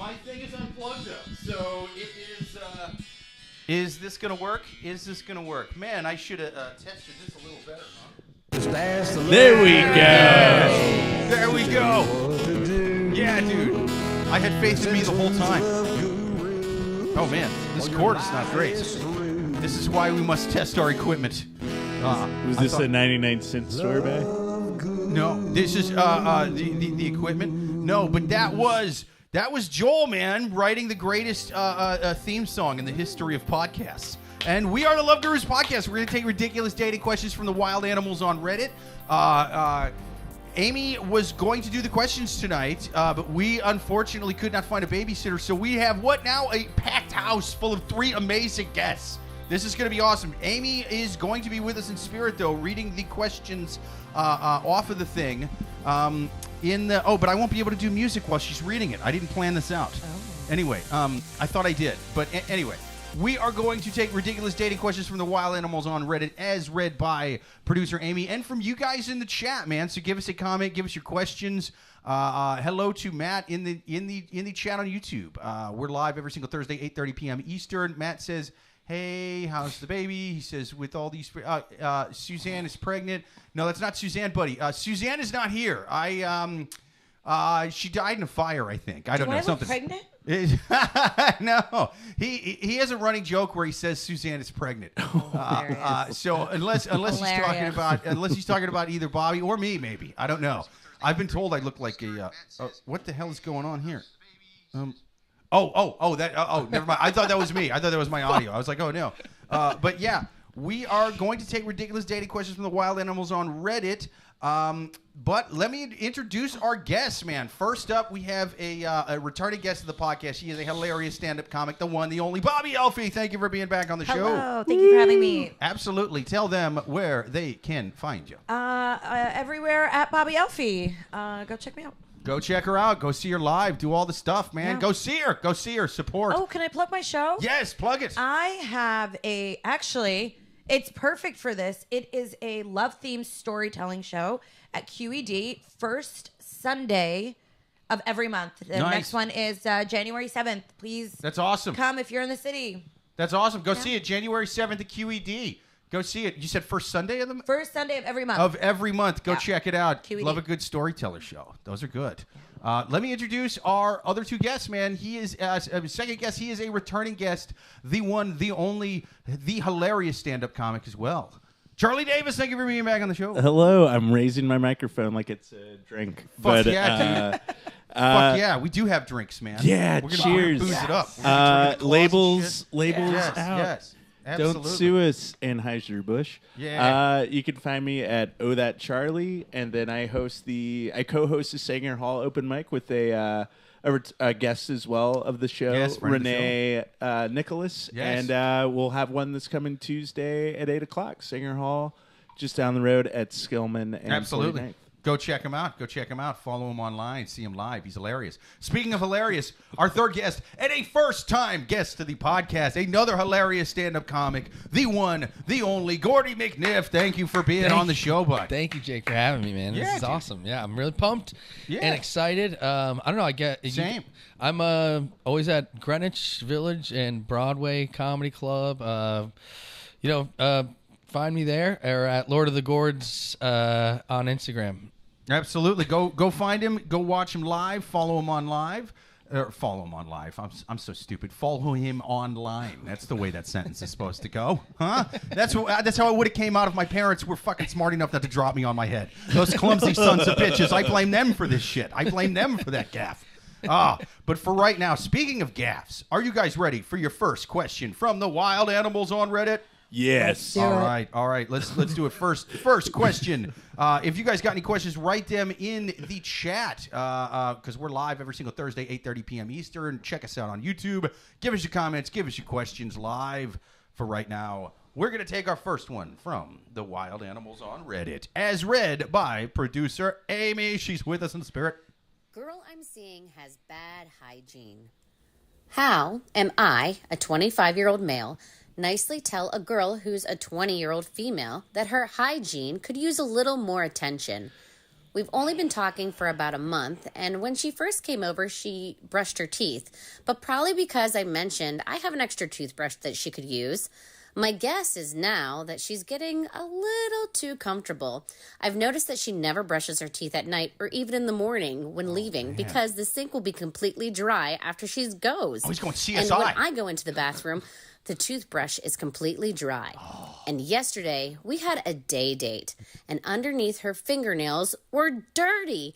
My thing is unplugged up, so it is. Is this gonna work? Is this gonna work? Man, I should have tested this a little better, huh? There we go. There we go. Yeah, dude. I had faith in me the whole time. Oh man, this cord is not great. This is why we must test our equipment. Was this a 99-cent store bag? No, this is the equipment. No, but that was Joel, man, writing the greatest theme song in the history of podcasts. And we are the Love Gurus podcast. We're going to take ridiculous dating questions from the wild animals on Reddit. Amy was going to do the questions tonight, but we unfortunately could not find a babysitter. So we have what now? A packed house full of 3 amazing guests. This is going to be awesome. Amy is going to be with us in spirit, though, reading the questions off of the thing. But I won't be able to do music while she's reading it. I didn't plan this out. Oh. Anyway, I thought I did. But anyway, we are going to take ridiculous dating questions from the wild animals on Reddit, as read by producer Amy, and from you guys in the chat, man. So give us a comment, give us your questions. Hello to Matt in the chat on YouTube. We're live every single Thursday, 8:30 p.m. Eastern. Matt says, hey, how's the baby? He says, with all these... Suzanne is pregnant. No, that's not Suzanne, buddy. Suzanne is not here. She died in a fire, I think. I don't know. Something pregnant? No. He has a running joke where he says Suzanne is pregnant. So unless he's talking about either Bobby or me, maybe. I don't know. I've been told I look like a... what the hell is going on here? Never mind. I thought that was me. I thought that was my audio. I was like, oh, no. But, yeah, we are going to take ridiculous dating questions from the wild animals on Reddit. But let me introduce our guests, man. First up, we have a returning guest of the podcast. She is a hilarious stand-up comic, the one, the only, Bobbi Elfie. Thank you for being back on the show. Hello. Thank you for having me. Absolutely. Tell them where they can find you. Everywhere at Bobbi Elfie. Go check me out. Go check her out. Go see her live. Do all the stuff, man. Yeah. Go see her. Go see her. Support. Oh, can I plug my show? Yes, plug it. I have actually, it's perfect for this. It is a love-themed storytelling show at QED, first Sunday of every month. The next one is January 7th. Please. That's awesome. Come if you're in the city. That's awesome. Go see it. January 7th at QED. Go see it. You said first Sunday of the month? First Sunday of every month. Go check it out. QED. Love a good storyteller show. Those are good. Let me introduce our other 2 guests, man. He is second guest. He is a returning guest, the one, the only, the hilarious stand-up comic as well. Charlie Davis, thank you for being back on the show. Hello. I'm raising my microphone like it's a drink. Fuck yeah, we do have drinks, man. Yeah, cheers. Booze it up. Labels out. Yes. Absolutely. Don't sue us, Anheuser-Busch. Yeah. You can find me at Oh That Charlie, and then I co-host the Sanger Hall open mic with a guest as well of the show, yes, Renee Nicholas, yes. And we'll have one this coming Tuesday at 8:00, Sanger Hall, just down the road at Skillman. And absolutely. 49th. Go check him out. Follow him online. See him live. He's hilarious. Speaking of hilarious, our third guest and a first-time guest to the podcast, another hilarious stand-up comic, the one, the only, Gordy McNiff. Thank you for being on the show, bud. Thank you, Jake, for having me, man. This is awesome. Yeah, I'm really pumped and excited. I don't know. Same. I'm always at Greenwich Village and Broadway Comedy Club. Find me there or at Lord of the Gourds on Instagram. Absolutely. Go find him. Go watch him live. Follow him on live. Follow him on live. I'm so stupid. Follow him online. That's the way that sentence is supposed to go. Huh? That's how it would have came out if my parents were fucking smart enough not to drop me on my head. Those clumsy sons of bitches. I blame them for this shit. I blame them for that gaffe. But for right now, speaking of gaffes, are you guys ready for your first question from the wild animals on Reddit? Yes. All right. Let's do it first. First question. If you guys got any questions, write them in the chat because we're live every single Thursday, 8:30 p.m. Eastern. Check us out on YouTube. Give us your comments. Give us your questions live. For right now, we're going to take our first one from the wild animals on Reddit, as read by producer Amy. She's with us in spirit. Girl I'm seeing has bad hygiene. How am I, a 25-year-old male, nicely tell a girl who's a 20-year-old female that her hygiene could use a little more attention We've only been talking for about a month, and when she first came over, she brushed her teeth. But probably because I mentioned I have an extra toothbrush that she could use. My guess is now that she's getting a little too comfortable. I've noticed that she never brushes her teeth at night or even in the morning when leaving because the sink will be completely dry after she goes. Oh, he's going CSI. And when I go into the bathroom, the toothbrush is completely dry. And yesterday, we had a day date, and underneath her fingernails were dirty.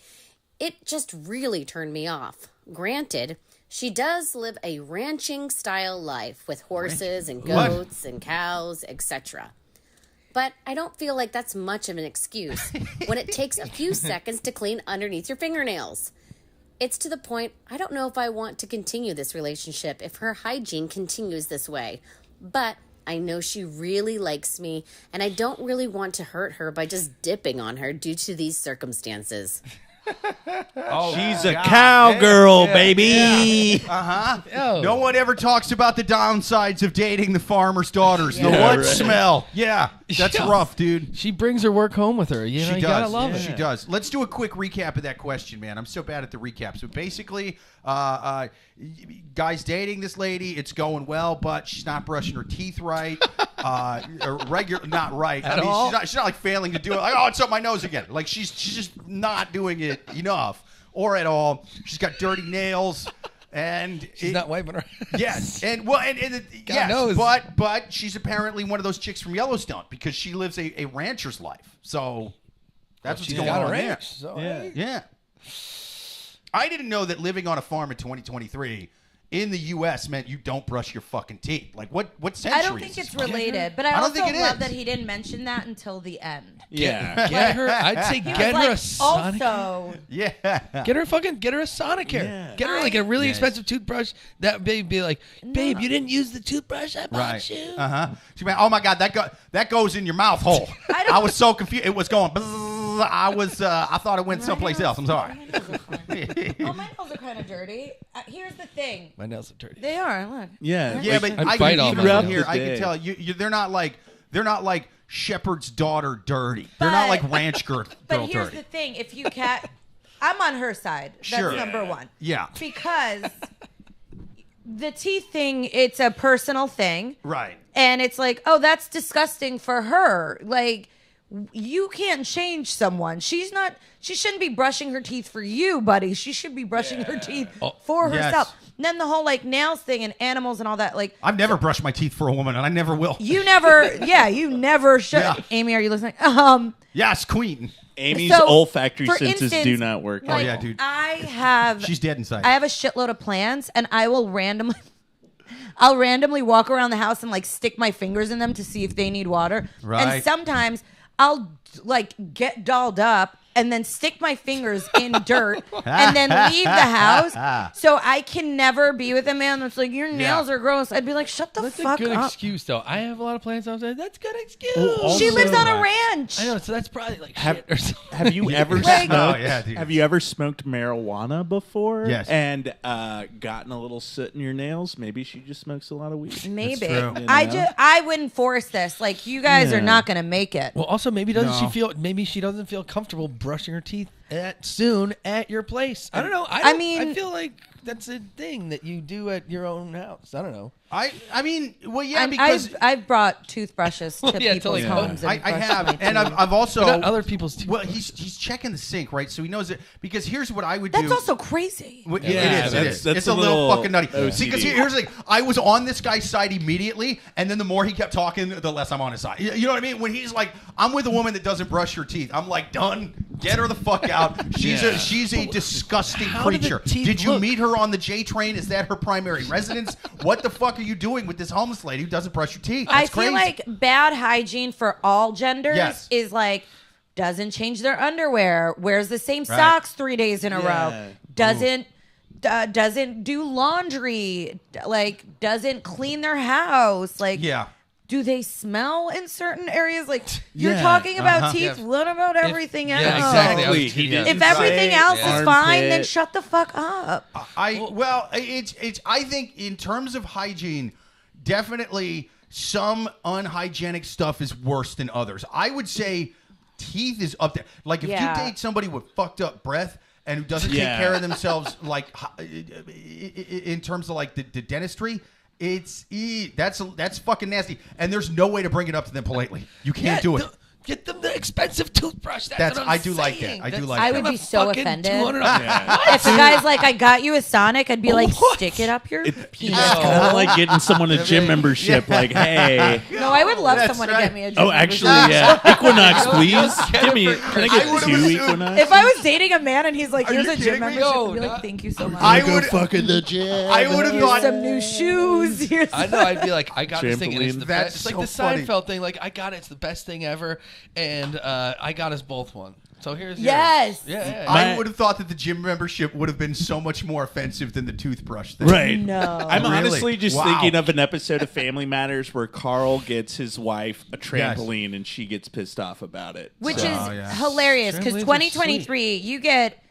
It just really turned me off. Granted, she does live a ranching-style life with horses and goats and cows, etc. But I don't feel like that's much of an excuse when it takes a few seconds to clean underneath your fingernails. It's to the point I don't know if I want to continue this relationship if her hygiene continues this way. But I know she really likes me, and I don't really want to hurt her by just dipping on her due to these circumstances. She's a cowgirl, baby. No one ever talks about the downsides of dating the farmer's daughters. The what smell? Yeah, that's rough, dude. She brings her work home with her. You know, you gotta love it. She does. Let's do a quick recap of that question, man. I'm so bad at the recap. So basically, guy's dating this lady. It's going well, but she's not brushing her teeth right. Not right. At all? She's not like failing to do it. Like, oh, it's up my nose again. Like she's just not doing it enough or at all. She's got dirty nails. And she's not wiping her. Yes, and yes, knows. but she's apparently one of those chicks from Yellowstone because she lives a rancher's life. So that's what's going on there. So, yeah. I didn't know that living on a farm in 2023 in the U.S. meant you don't brush your fucking teeth. Like what century? I don't think it's related, but I don't also think it love is. that he didn't mention that until the end. Yeah. Get her. I'd say get her a Sonic. Also, Yeah. Get her a Sonicare. Yeah. Get her like a really expensive toothbrush. That babe be like, babe, you didn't use the toothbrush I bought you. She's like, oh my god, that goes in your mouth hole. I was so confused. It was going. I thought it went someplace else. I'm sorry. Oh, my nails are kind of dirty. Here's the thing. My nails are dirty. They are. Look. Yeah. Yeah, but I'd I fight can all even my from nails. here. I can tell you. They're not like shepherd's daughter dirty. They're not like ranch girl But here's dirty. the thing: if you I'm on her side. That's Sure. number one. Yeah. Because the teeth thing, it's a personal thing, Right. and it's like, oh, that's disgusting for her. Like, you can't change someone. She shouldn't be brushing her teeth for you, buddy. She should be brushing her teeth for Yes. herself. And then the whole like nails thing and animals and all that. Like, I've never brushed my teeth for a woman, and I never will. you never should. Yeah. Amy, are you listening? Yes, queen. Amy's So, olfactory for senses instance, do not work. like, yeah, dude. She's dead inside. I have a shitload of plants, and I'll randomly walk around the house and like stick my fingers in them to see if they need water. Right. And sometimes I'll like get dolled up and then stick my fingers in dirt and then leave the house. So I can never be with a man that's like, your nails are gross. I'd be like, shut the That's fuck a good up. excuse, though. I have a lot of plants outside. That's a good excuse. Well, She also- lives on a ranch. I know, so that's probably like shit or something. Have you ever Like- smoked? Oh, yeah, dude. Have you ever smoked marijuana before? Yes. And gotten a little soot in your nails? Maybe she just smokes a lot of weed. Maybe. true. I wouldn't force this. Like, you guys are not going to make it. Well, also maybe maybe she doesn't feel comfortable brushing her teeth soon at your place. I don't know. I feel like that's a thing that you do at your own house. I don't know. I mean, well, yeah, because I've brought toothbrushes to Yeah, people's totally. homes. And I brushed have, my and teeth. I've also Not other people's teeth. Well, he's checking the sink, right? So he knows it. Because here's what I would That's do. also crazy. Well, Yeah, it is. that's It's a a little little fucking nutty. OCD. See, because here's the thing. I was on this guy's side immediately, and then the more he kept talking, the less I'm on his side. You know what I mean? When he's like, I'm with a woman that doesn't brush her teeth, I'm like, done. Get her the fuck out. She's a disgusting how do the creature. teeth Did you look? meet her on the J train? Is that her primary residence? What the fuck are you doing with this homeless lady who doesn't brush her teeth? I That's feel crazy. like bad hygiene for all genders Yes. is like doesn't change their underwear, wears the same Right. socks 3 days in a Yeah. row, doesn't do laundry, like doesn't clean their house, like yeah. do they smell in certain areas? Like you're Yeah. talking about teeth. Yeah. What about everything else? Yeah, exactly. Exactly. He Yeah. didn't If everything say else is fine, then armpit. shut the fuck up. It's I think in terms of hygiene, definitely some unhygienic stuff is worse than others. I would say teeth is up there. Like, if you date somebody with fucked up breath and who doesn't take care of themselves, like, in terms of, like, the dentistry, that's fucking nasty. And there's no way to bring it up to them politely. You can't do it. Get them the expensive toothbrush. That's what I'm saying. like that. I do like I that. would be so offended. Yeah. If the guy's like, I got you a Sonic, I'd be like, stick it up your penis. Kind of like getting someone a gym membership. Like, hey. No, I would love someone to get me a gym Oh, actually, yeah. Equinox, please. Can I get 2 Equinox? If I was dating a man and he's like, here's you a gym kidding me? membership, No, I'd be like, thank you so much. I would fuck in the gym. I would have Here's thought some new shoes. Here's I know. I'd be like, I got this thing, and it's the Trampoline. best. It's like That's the so funny. Seinfeld thing. Like, I got it. It's the best thing ever, and I got us both one. So here's yours. Yes. Yeah. I would have thought that the gym membership would have been so much more offensive than the toothbrush thing. Right. No. I'm Really? honestly just Wow. thinking of an episode of Family Matters where Carl gets his wife a trampoline and she gets pissed off about it. Which So- is hilarious because Trampolines are 2023, you get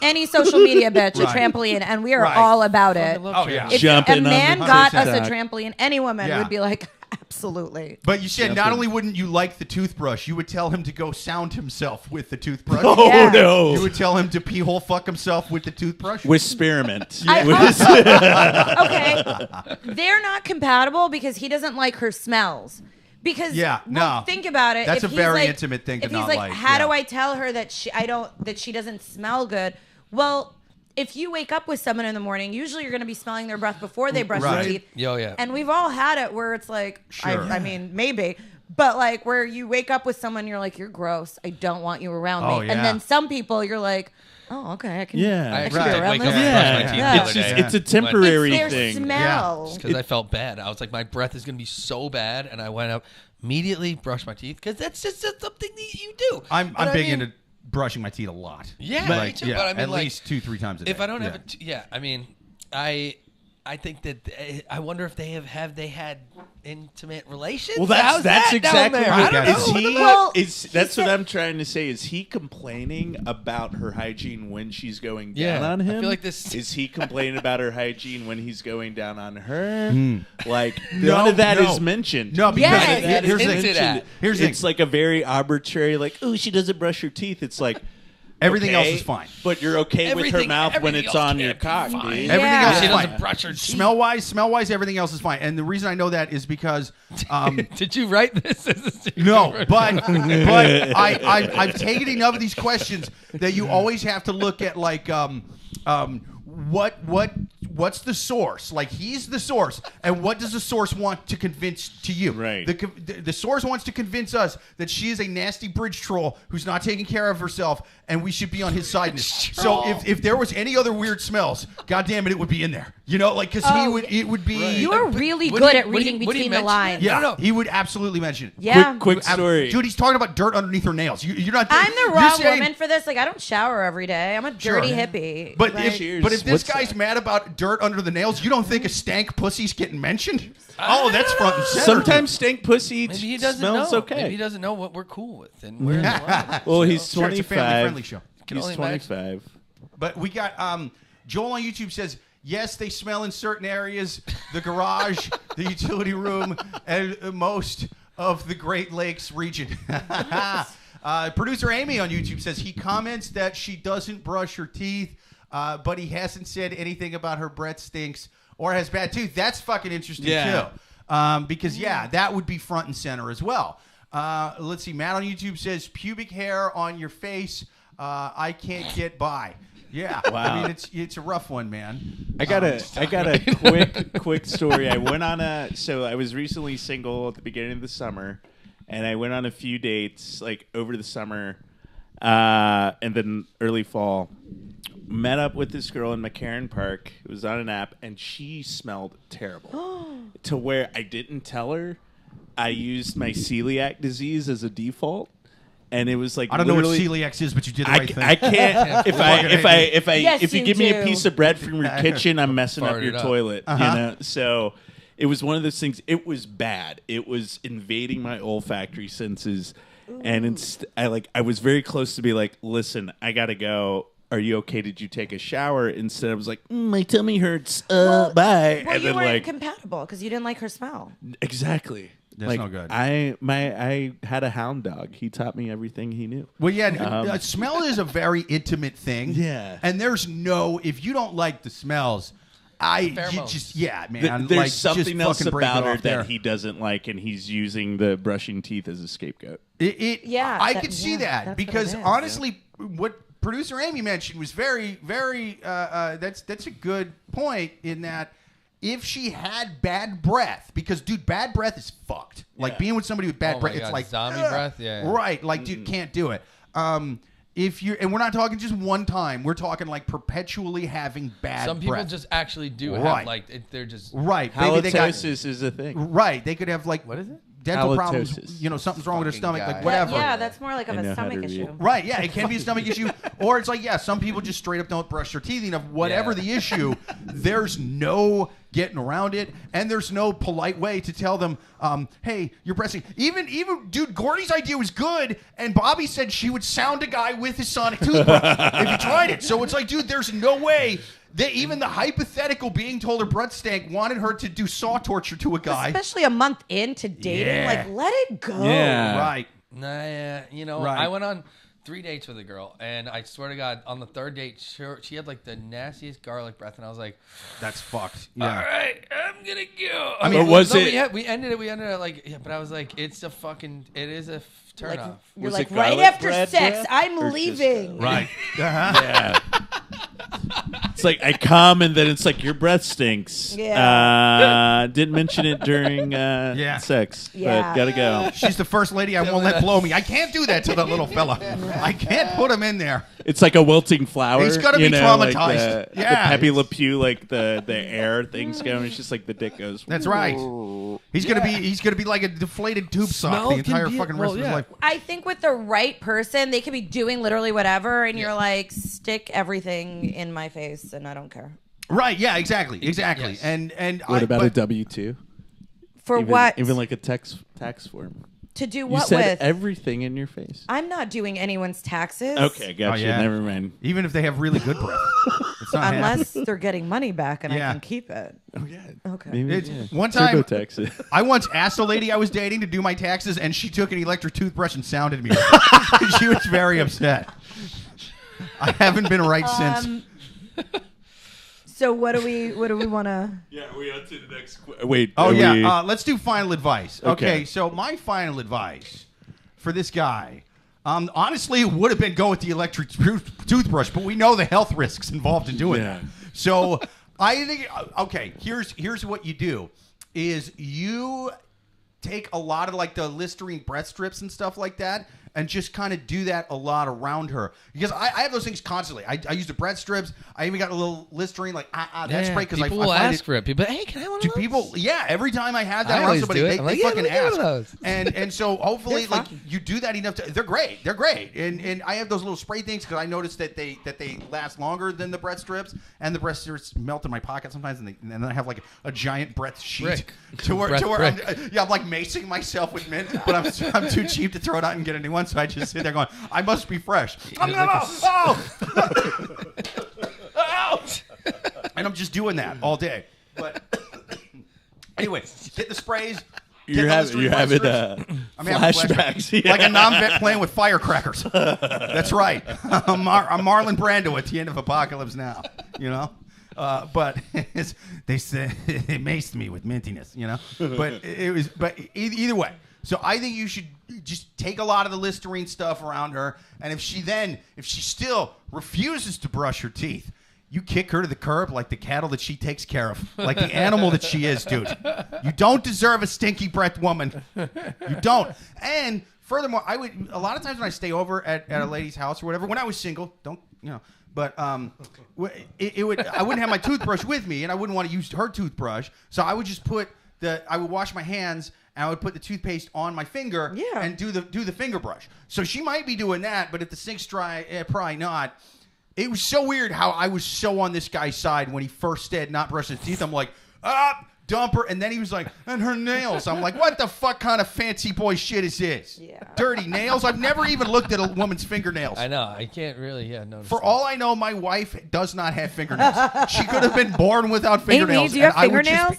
any social media bitch a Right. trampoline, and we are Right. all about it. Oh, yeah. If Jumping a on man the got us a TikTok. trampoline, any woman Yeah. would be like, absolutely. But you said not only wouldn't you like the toothbrush, you would tell him to go sound himself with the toothbrush. Oh, Yeah. no. You would tell him to pee hole fuck himself with the toothbrush. With spearmint. Okay, they're not compatible because he doesn't like her smells. Because think about it. That's if a he's very like- intimate thing to if he's not like, like, how yeah. do I tell her that she doesn't smell good? Well, if you wake up with someone in the morning, usually you're going to be smelling their breath before they brush Right. their teeth. Oh, yeah. And we've all had it where it's like, Sure. I mean, maybe. But like where you wake up with someone, you're like, you're gross. I don't want you around Oh, me. yeah. And then some people, you're like, oh, okay, I can. Yeah. I I actually can be did around wake this. up and brush my Yeah. teeth Yeah. the It's other just day. it's a temporary It's their thing. smell. Because I felt bad. I was like, my breath is going to be so bad. And I went up, immediately brushed my teeth because that's just something that you do. I'm But I big mean, into brushing my teeth a lot. Yeah, like, me too. But I mean, at like, least 2-3 times a day. if I don't yeah. have I mean, I think that I wonder if they have they had intimate relations. Well, How's that's that down exactly there? what I don't know. is he. Well, That's he what said- I'm trying to say. Is he complaining about her hygiene when she's going down Yeah, on I him? feel like this- Is he complaining about her hygiene when he's going down on her? Hmm. Like none of that is mentioned. No, because Yes. That here's is the hinted thing. at. Here's the It's thing. like a very arbitrary, like, oh, she doesn't brush her teeth. It's like Everything else okay, is fine. but you're okay with her Everything- mouth when everything it's else on your can't be cock, fine. dude. Everything Yeah. else She is doesn't fine. brush her teeth. Smell wise, everything else is fine. And the reason I know that is because Did you write this? no, but I've taken enough of these questions that you always have to look at like what's the source? Like he's the source, and what does the source want to convince to you? Right. The source wants to convince us that she is a nasty bridge troll who's not taking care of herself, and we should be on his side in this. So if there was any other weird smells, God damn it would be in there. You know, like because it would be. You are really Would good he- at would he- reading would he between the mention lines. it? Yeah, I don't know. he would absolutely mention it. Yeah. Quick story. Dude, he's talking about dirt underneath her nails. You're not. I'm the you're wrong saying- woman for this. Like, I don't shower every day. I'm a dirty hippie. But Like, if this What's guy's that? mad about dirt under the nails, you don't think a stank pussy's getting mentioned? Oh, that's front and center. Sometimes stank pussy Maybe he doesn't smells know. okay. Maybe he doesn't know what we're cool with and where's the line. Well, he's Sure, it's a 25. family-friendly show. Can He's only imagine. 25. But we got Joel on YouTube says, yes, they smell in certain areas, the garage, the utility room, and most of the Great Lakes region. Producer Amy on YouTube says he comments that she doesn't brush her teeth, but he hasn't said anything about her breath stinks or has bad teeth. That's fucking interesting Yeah. too. Because that would be front and center as well. Let's see. Matt on YouTube says pubic hair on your face. I can't get by. Yeah. Wow. I mean, it's a rough one, man. I got a quick story. I went on I was recently single at the beginning of the summer, and I went on a few dates like over the summer, and then early fall. Met up with this girl in McCarran Park. It was on an app, and she smelled terrible to where I didn't tell her. I used my celiac disease as a default. And it was like I don't know what literally- celiac is, but you did the right thing. I can't. Yes, If you you give me a do. piece of bread from your kitchen, I'm messing up Fired your it up. toilet. You know. So it was one of those things. It was bad. It was invading my olfactory senses, and I was very close to be like, listen, I gotta go. Are you okay? Did you take a shower? Instead, I was like, my tummy hurts. Bye. Well, and you then weren't like compatible because you didn't like her smell. exactly. That's like, no good. I had a hound dog. He taught me everything he knew. Well, yeah, smell is a very intimate thing. Yeah. And there's if you don't like the smells, man. There's like, something just else fucking break it about her off there. that he doesn't like, and he's using the brushing teeth as a scapegoat. I could see that that's because what it is. honestly, what producer Amy mentioned was very, very. That's a good point in that. If she had bad breath, because dude, bad breath is fucked. Like being with somebody with bad breath, it's like zombie breath. Yeah. Right. Like, dude, can't do it. If you're, and we're not talking just one time, we're talking like perpetually having bad Some people breath. just actually do Right. have like they're just Right. Maybe they got, Halitosis is a thing. right. They could have like What is it? dental Halitosis. problems. You know, something's wrong with their Fucking stomach, guy. like whatever. Yeah, that's more like of I know a how to stomach read. issue. Right, yeah, it can be a stomach issue. Or it's like, some people just straight up don't brush their teeth enough. Whatever Yeah. the issue, there's no getting around it, and there's no polite way to tell them, hey, you're pressing. Even, dude, Gordy's idea was good, and Bobbi said she would sound a guy with his sonic toothbrush if he tried it. So it's like, dude, there's no way that even the hypothetical being told her breath stank wanted her to do saw torture to a guy. Especially a month into dating. Yeah. Like, let it go. Yeah. Right. Nah, Right. I went on 3 dates with a girl, and I swear to God, on the third date, she had like the nastiest garlic breath, and I was like, That's fucked. "All Yeah. right, I'm gonna go." I mean, But was no, it? We ended it like, yeah, but I was like, it is a turn Like, off. you're Was like, it right garlic after bread sex, breath, I'm or just leaving. Right. Yeah. It's like I come and then it's like your breath stinks. Yeah. Didn't mention it during sex, Yeah. but gotta go. She's the first lady I won't let blow me. I can't do that to the little fella. I can't put him in there. It's like a wilting flower. He's gonna you be know, like traumatized. the Yeah. Pepe Le Pew, like the air things going. It's just like the dick goes. That's right. He's gonna be like a deflated tube sock Smell the can entire be- fucking well, rest of his yeah. life. I think with the right person, they could be doing literally whatever, and you're like, stick everything in my face, and I don't care. Right? Yeah. Exactly. Yes. And What about a but- W-2? For Even, what? Even like a tax form. To do You what said with? everything in your face. I'm not doing anyone's taxes. Okay, gotcha. Oh, yeah. Never mind. Even if they have really good breath, it's not Unless they're getting money back and Yeah. I can keep it. Oh yeah. Okay. Maybe, It's, yeah. one time, TurboTax it. I once asked a lady I was dating to do my taxes, and she took an electric toothbrush and sounded me. She was very upset. I haven't been right since. So what do we want to? Yeah, we on to the next. Wait. Oh are yeah, we- let's do final advice. Okay, Okay. so my final advice for this guy, honestly, it would have been go with the electric toothbrush, but we know the health risks involved in doing Yeah. that. So I think here's what you do: is you take a lot of like the Listerine breath strips and stuff like that, and just kind of do that a lot around her, because I have those things constantly. I use the breath strips. I even got a little Listerine like that spray because I people will find ask for it. People, hey, can I have one of do those? people? Yeah, every time I have that I around always somebody, do it. they, I'm they like, yeah, fucking let me get ask. one of those. And so hopefully, They're like fine. you do that enough. They're great. They're great. And I have those little spray things because I noticed that they last longer than the breath strips, and the breath strips melt in my pocket sometimes, and then I have like a giant breath sheet Brick. to where Breath I'm, brick. I'm like macing myself with mint, but I'm too cheap to throw it out and get a new one, so I just sit there going, I must be fresh. I'm gonna and I'm just doing that all day. But anyway, get the sprays. You're having I'm having flashbacks. like a non-vet playing with firecrackers. That's right. I'm Marlon Brando at the end of Apocalypse Now. You know, but they said they maced me with mintiness. You know, but it was. But either way, so I think you should just take a lot of the Listerine stuff around her, and if she still refuses to brush her teeth, you kick her to the curb like the cattle that she takes care of, like the animal that she is, dude. You don't deserve a stinky breath woman. You don't. And furthermore, a lot of times when I stay over at a lady's house or whatever, when I was single, but I wouldn't have my toothbrush with me, and I wouldn't want to use her toothbrush, so I would just I would wash my hands, and I would put the toothpaste on my finger and do the finger brush. So she might be doing that, but if the sink's dry, probably not. It was so weird how I was so on this guy's side when he first said not brushing his teeth. I'm like, dump her. And then he was like, and her nails. I'm like, what the fuck kind of fancy boy shit is this? Yeah. Dirty nails? I've never even looked at a woman's fingernails. I know. I can't really notice. For all I know, my wife does not have fingernails. She could have been born without fingernails. Amy, do you have and fingernails?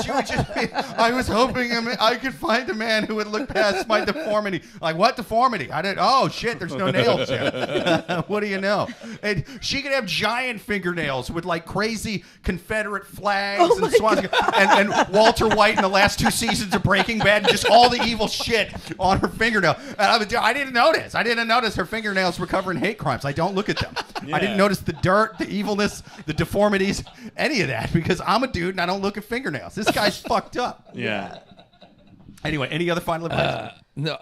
She would just be, I was hoping I could find a man who would look past my deformity. Like, what deformity? I didn't, oh shit, there's no nails there. What do you know? And she could have giant fingernails with like crazy Confederate flags and swastika and Walter White in the last 2 seasons of Breaking Bad, and just all the evil shit on her fingernail. And I didn't notice. I didn't notice her fingernails were covering hate crimes. I don't look at them. Yeah. I didn't notice the dirt, the evilness, the deformities, any of that, because I'm a dude and I don't look at fingernails. This guy's fucked up. Yeah. Anyway, any other final advice? No.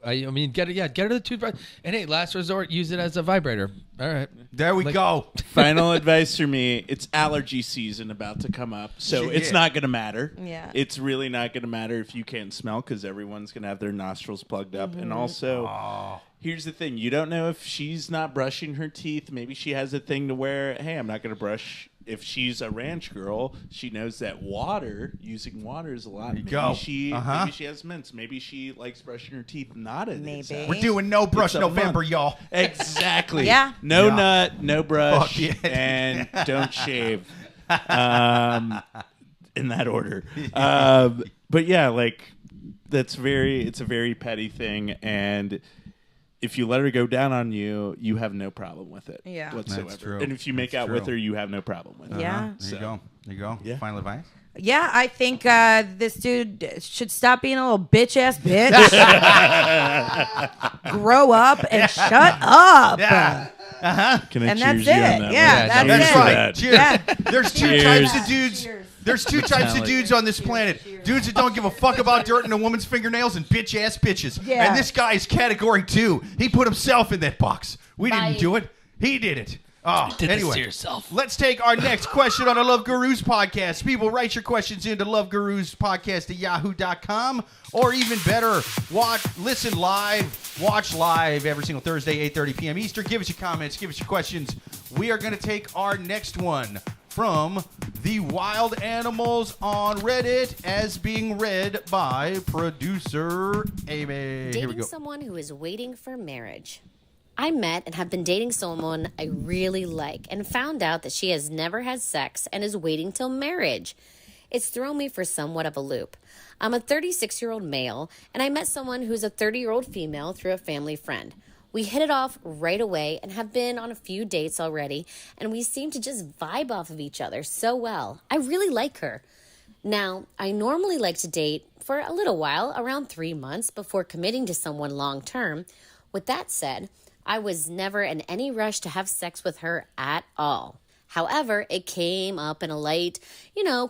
I mean, get her the toothbrush, and hey, last resort, use it as a vibrator. All right, There we go. Final advice for me: it's allergy season about to come up, so it's not going to matter. Yeah. It's really not going to matter if you can't smell, because everyone's going to have their nostrils plugged up. And also, here's the thing: you don't know if she's not brushing her teeth. Maybe she has a thing to where, hey, I'm not going to brush. If she's a ranch girl, she knows that using water is a lot. Maybe she has mints. Maybe she likes brushing her teeth not at Maybe. it. We're doing no brush November, y'all. Exactly. Yeah. No nut, no brush, Fuck yeah. and don't shave. In that order. But yeah, like it's a very petty thing, and if you let her go down on you, you have no problem with it whatsoever. That's true. And if you make out with her, you have no problem with it. Yeah. There you go. Yeah. Final advice? Yeah, I think this dude should stop being a little bitch-ass bitch. Grow up and shut up. Yeah. Can I And cheers that's you on it. that Yeah, one? that's That's it. right. that. Cheers. Yeah. There's two Cheers. types of dudes. Cheers. There's two types of dudes on this planet. Dudes that don't give a fuck about dirt in a woman's fingernails, and bitch-ass bitches. Yeah. And this guy is category 2. He put himself in that box. We Bye. didn't do it. He did it. Oh, Did anyway, this to yourself. Let's take our next question on the Love Gurus podcast. People, write your questions into loveguruspodcast@yahoo.com, or even better, listen live, watch live every single Thursday, 8:30 p.m. Eastern. Give us your comments, give us your questions. We are going to take our next one from the wild animals on Reddit, as being read by producer Amy. Here we Dating go. someone who is waiting for marriage. I met and have been dating someone I really like and found out that she has never had sex and is waiting till marriage. It's thrown me for somewhat of a loop. I'm a 36-year-old male, and I met someone who's a 30-year-old female through a family friend. We hit it off right away and have been on a few dates already, and we seem to just vibe off of each other so well. I really like her. Now, I normally like to date for a little while, around 3 months, before committing to someone long-term. With that said, I was never in any rush to have sex with her at all. However, it came up in a light,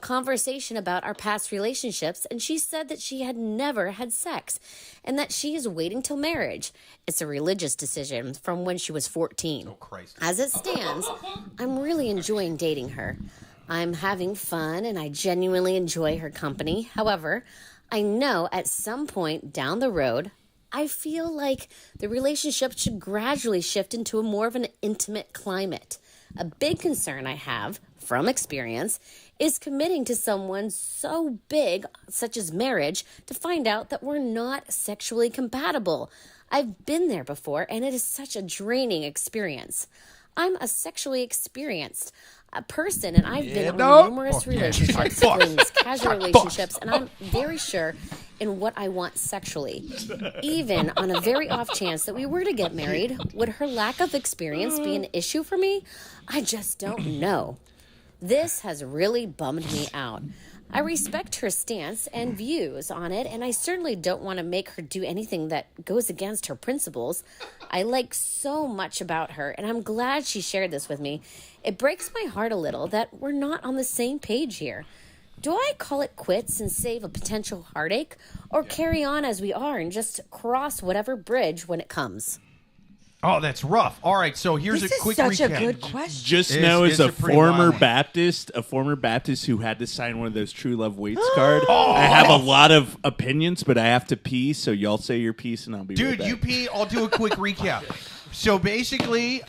conversation about our past relationships, and she said that she had never had sex and that she is waiting till marriage. It's a religious decision from when she was 14. Oh, Christ. As it stands, I'm really enjoying dating her. I'm having fun and I genuinely enjoy her company. However, I know at some point down the road, I feel like the relationship should gradually shift into a more of an intimate climate. A big concern I have, from experience, is committing to someone so big, such as marriage, to find out that we're not sexually compatible. I've been there before, and it is such a draining experience. I'm a sexually experienced person, and I've been in numerous relationships, flings, casual relationships, and I'm very sure in what I want sexually. Even on a very off chance that we were to get married, would her lack of experience be an issue for me? I just don't know. This has really bummed me out. I respect her stance and views on it, and I certainly don't want to make her do anything that goes against her principles. I like so much about her, and I'm glad she shared this with me. It breaks my heart a little that we're not on the same page here. Do I call it quits and save a potential heartache, or carry on as we are and just cross whatever bridge when it comes? Oh, that's rough. All right, so here's This a is quick such recap. a good question. Just It's- know, it's as a a pretty former wild Baptist who had to sign one of those True Love Waits card, I have a lot of opinions, but I have to pee. So y'all say your piece, and I'll be right Dude, back. you pee. I'll do a quick recap. So basically,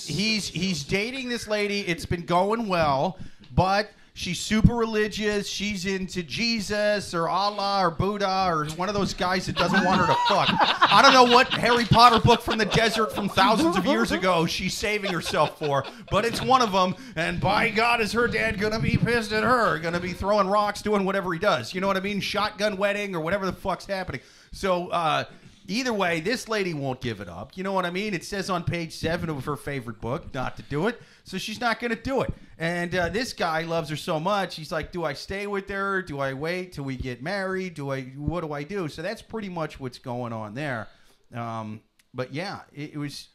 he's dating this lady. It's been going well, but She's super religious. She's into Jesus or Allah or Buddha or one of those guys that doesn't want her to fuck. I don't know what Harry Potter book from the desert from thousands of years ago she's saving herself for, but it's one of them. And by God, is her dad going to be pissed at her? Going to be throwing rocks, doing whatever he does. You know what I mean? Shotgun wedding or whatever the fuck's happening. So, either way, this lady won't give it up. You know what I mean? It says on page 7 of her favorite book not to do it, so she's not going to do it. And this guy loves her so much, he's like, do I stay with her? Do I wait till we get married? What do I do? So that's pretty much what's going on there. But yeah, it's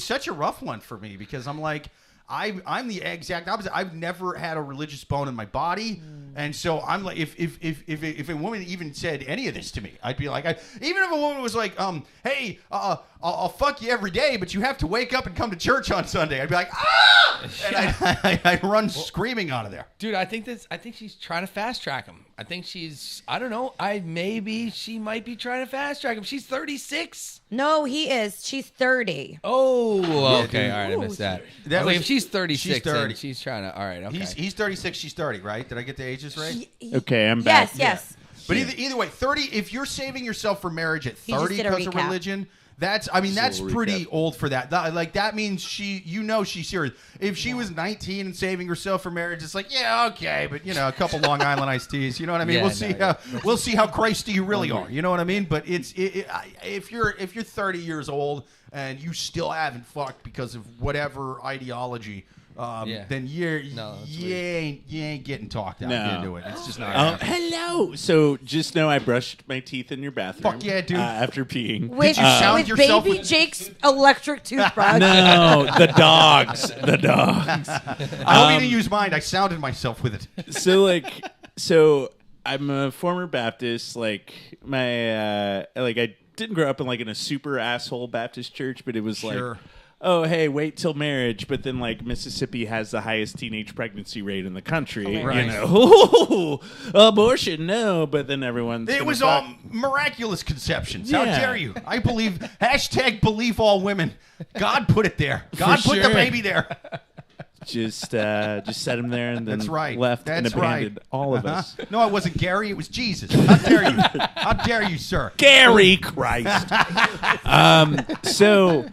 such a rough one for me because I'm like, I'm the exact opposite. I've never had a religious bone in my body, and so I'm like, if a woman even said any of this to me, I'd be like, even if a woman was like, hey, I'll fuck you every day, but you have to wake up and come to church on Sunday, I'd be like, ah, and I'd run screaming out of there. Dude, I think she's trying to fast track him. I think I don't know. Maybe she might be trying to fast track him. She's 36. No, he is. She's 30. Oh, okay. All right, I missed that. If she's 36, she's 30. then she's trying to. All right, okay. He's 36. She's 30, right? Did I get the ages right? Okay, I'm back. Yes. But either way, 30. If you're saving yourself for marriage at 30 because of religion, that's pretty old for that. That means she's serious. If she was 19 and saving herself for marriage, it's like, yeah, okay, but a couple Long Island iced teas. You know what I mean? Yeah, we'll see how Christy you really are. You know what I mean? But if you're 30 years old and you still haven't fucked because of whatever ideology. Then you ain't getting talked out into it. It's just not. Hello. So just know I brushed my teeth in your bathroom. Fuck yeah, dude. After peeing. With baby Jake's electric toothbrush. No, the dogs. The dogs. I hope you didn't use mine. I sounded myself with it. So I'm a former Baptist. I didn't grow up in a super asshole Baptist church, but it was sure. Oh, hey, wait till marriage. But then, Mississippi has the highest teenage pregnancy rate in the country. Right. Abortion, no. But then everyone's it was all miraculous conceptions. Yeah. How dare you? I believe, #believe all women. God put it there. God put the baby there. Just set him there and then left and abandoned all of us. No, it wasn't Gary. It was Jesus. How dare you? How dare you, sir? Gary Christ. So...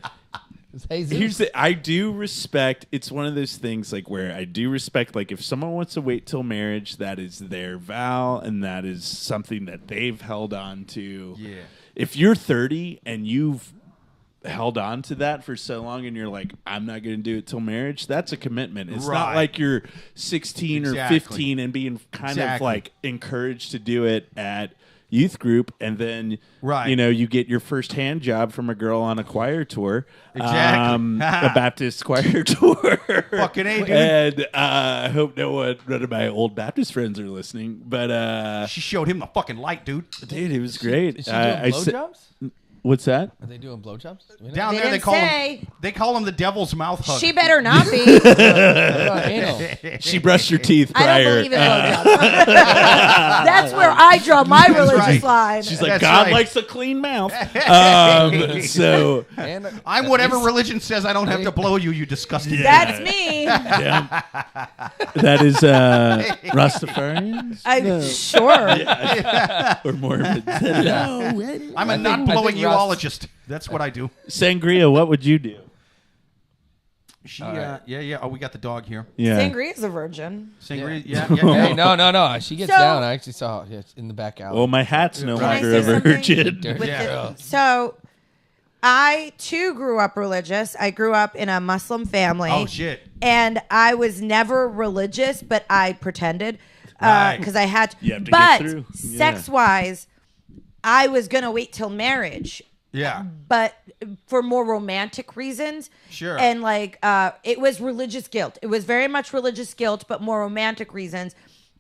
I do respect. It's one of those things where I do respect. If someone wants to wait till marriage, that is their vow, and that is something that they've held on to. Yeah. If you're 30 and you've held on to that for so long, and you're like, I'm not going to do it till marriage, that's a commitment. It's not like you're 16 or 15 and being kind of encouraged to do it at youth group, and then you get your first hand job from a girl on a choir tour, a Baptist choir tour. Fucking A, dude. And I hope none of my old Baptist friends are listening, but she showed him the fucking light, dude. Dude, it was great. Is she doing blowjobs? What's that? Are they doing blowjobs? Down there, they call them the devil's mouth hug. She better not be. She brushed her teeth prior. I don't believe in blowjobs. That's where I draw my religious line. She's like, God likes a clean mouth. So I'm whatever religion says I don't have to blow you, you disgusting. That's me. Yeah. That is Rastafarians? Sure. Or Mormons. Hello. I'm a not blowing you. Ologist. That's what I do. Sangria, what would you do? Yeah. Oh, we got the dog here. Yeah. Sangria's a virgin. Sangria, Hey, no. She gets down. I actually saw her in the back alley. Well, my hat's no longer a virgin. So, I too grew up religious. I grew up in a Muslim family. Oh shit! And I was never religious, but I pretended because I had to. You have to get through. Sex-wise, I was going to wait till marriage. Yeah. But for more romantic reasons. Sure. And it was religious guilt. It was very much religious guilt, but more romantic reasons.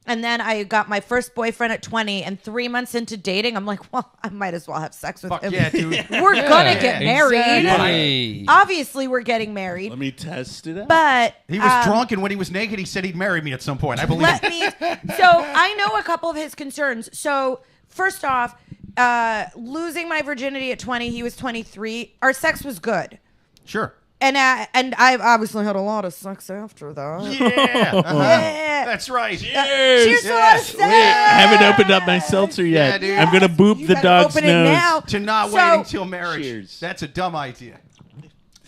And then I got my first boyfriend at 20, and 3 months into dating, I'm like, well, I might as well have sex with him. Yeah, dude. We're going to get married. Exactly. Obviously, we're getting married. Let me test it out. But he was drunk, and when he was naked, he said he'd marry me at some point. I believe So I know a couple of his concerns. So first off, losing my virginity at 20, he was 23. Our sex was good. Sure. I obviously had a lot of sex after that. Yeah. Yeah. That's right. Cheers to a lot of sex. Wait, I haven't opened up my seltzer yet. dude. I'm gonna boop You the gotta dog's open it nose. now. To not So- wait until marriage. Cheers. That's a dumb idea.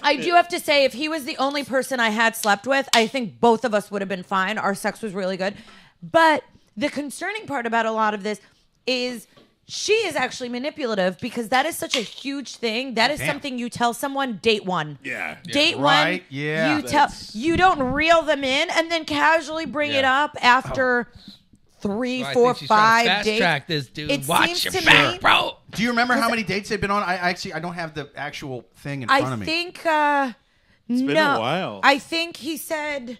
I do have to say, if he was the only person I had slept with, I think both of us would have been fine. Our sex was really good. But the concerning part about a lot of this is she is actually manipulative because that is such a huge thing. That is something you tell someone date one. Yeah. Date Right, one. yeah. You don't reel them in and then casually bring it up after 3, So I 4, think she's trying 5 to fast dates. track this dude. It Watch seems your to back, me- bro. Do you remember how many dates they've been on? I don't have the actual thing in front I of me. think It's been no. a while. I think he said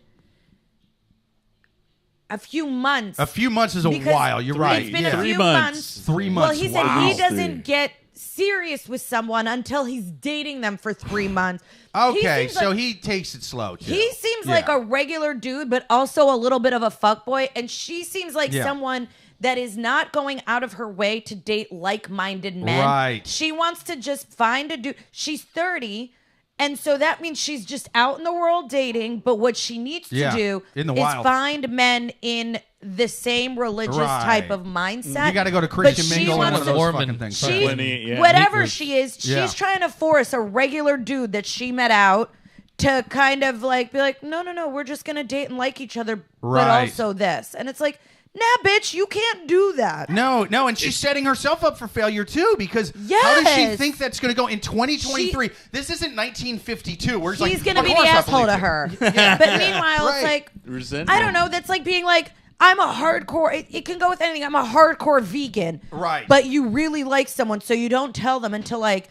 a few months. A few months is a Because while. You're right. It's been yeah. a 3 few months. 3 Well, months. he said wow. he doesn't get serious with someone until he's dating them for 3 months. Okay, seems so like- he takes it slow too. He seems Yeah. like a regular dude, but also a little bit of a fuckboy. And she seems like Yeah. someone that is not going out of her way to date like-minded men. Right. She wants to just find a dude. She's 30, and so that means she's just out in the world dating. But what she needs to Yeah, do in the is wild. find men in the same religious Right. type of mindset. You got to go to But Christian she mingle and wants one of to- those Mormon. fucking things. She, Plenty, yeah. whatever Neat she is, Yeah. she's trying to force a regular dude that she met out to kind of like be like, no, we're just gonna date and like each other, Right. but also this. And it's like, nah, bitch, you can't do that. No, and she's setting herself up for failure too because how does she Yes. think that's going to go in 2023? This isn't 1952. Where it's He's like, gonna of be the course I asshole believe to you. her. But meanwhile, Right. it's like, Resentment. I don't know. That's like being like, I'm a hardcore. It can go with anything. I'm a hardcore vegan. Right. But you really like someone, so you don't tell them until like,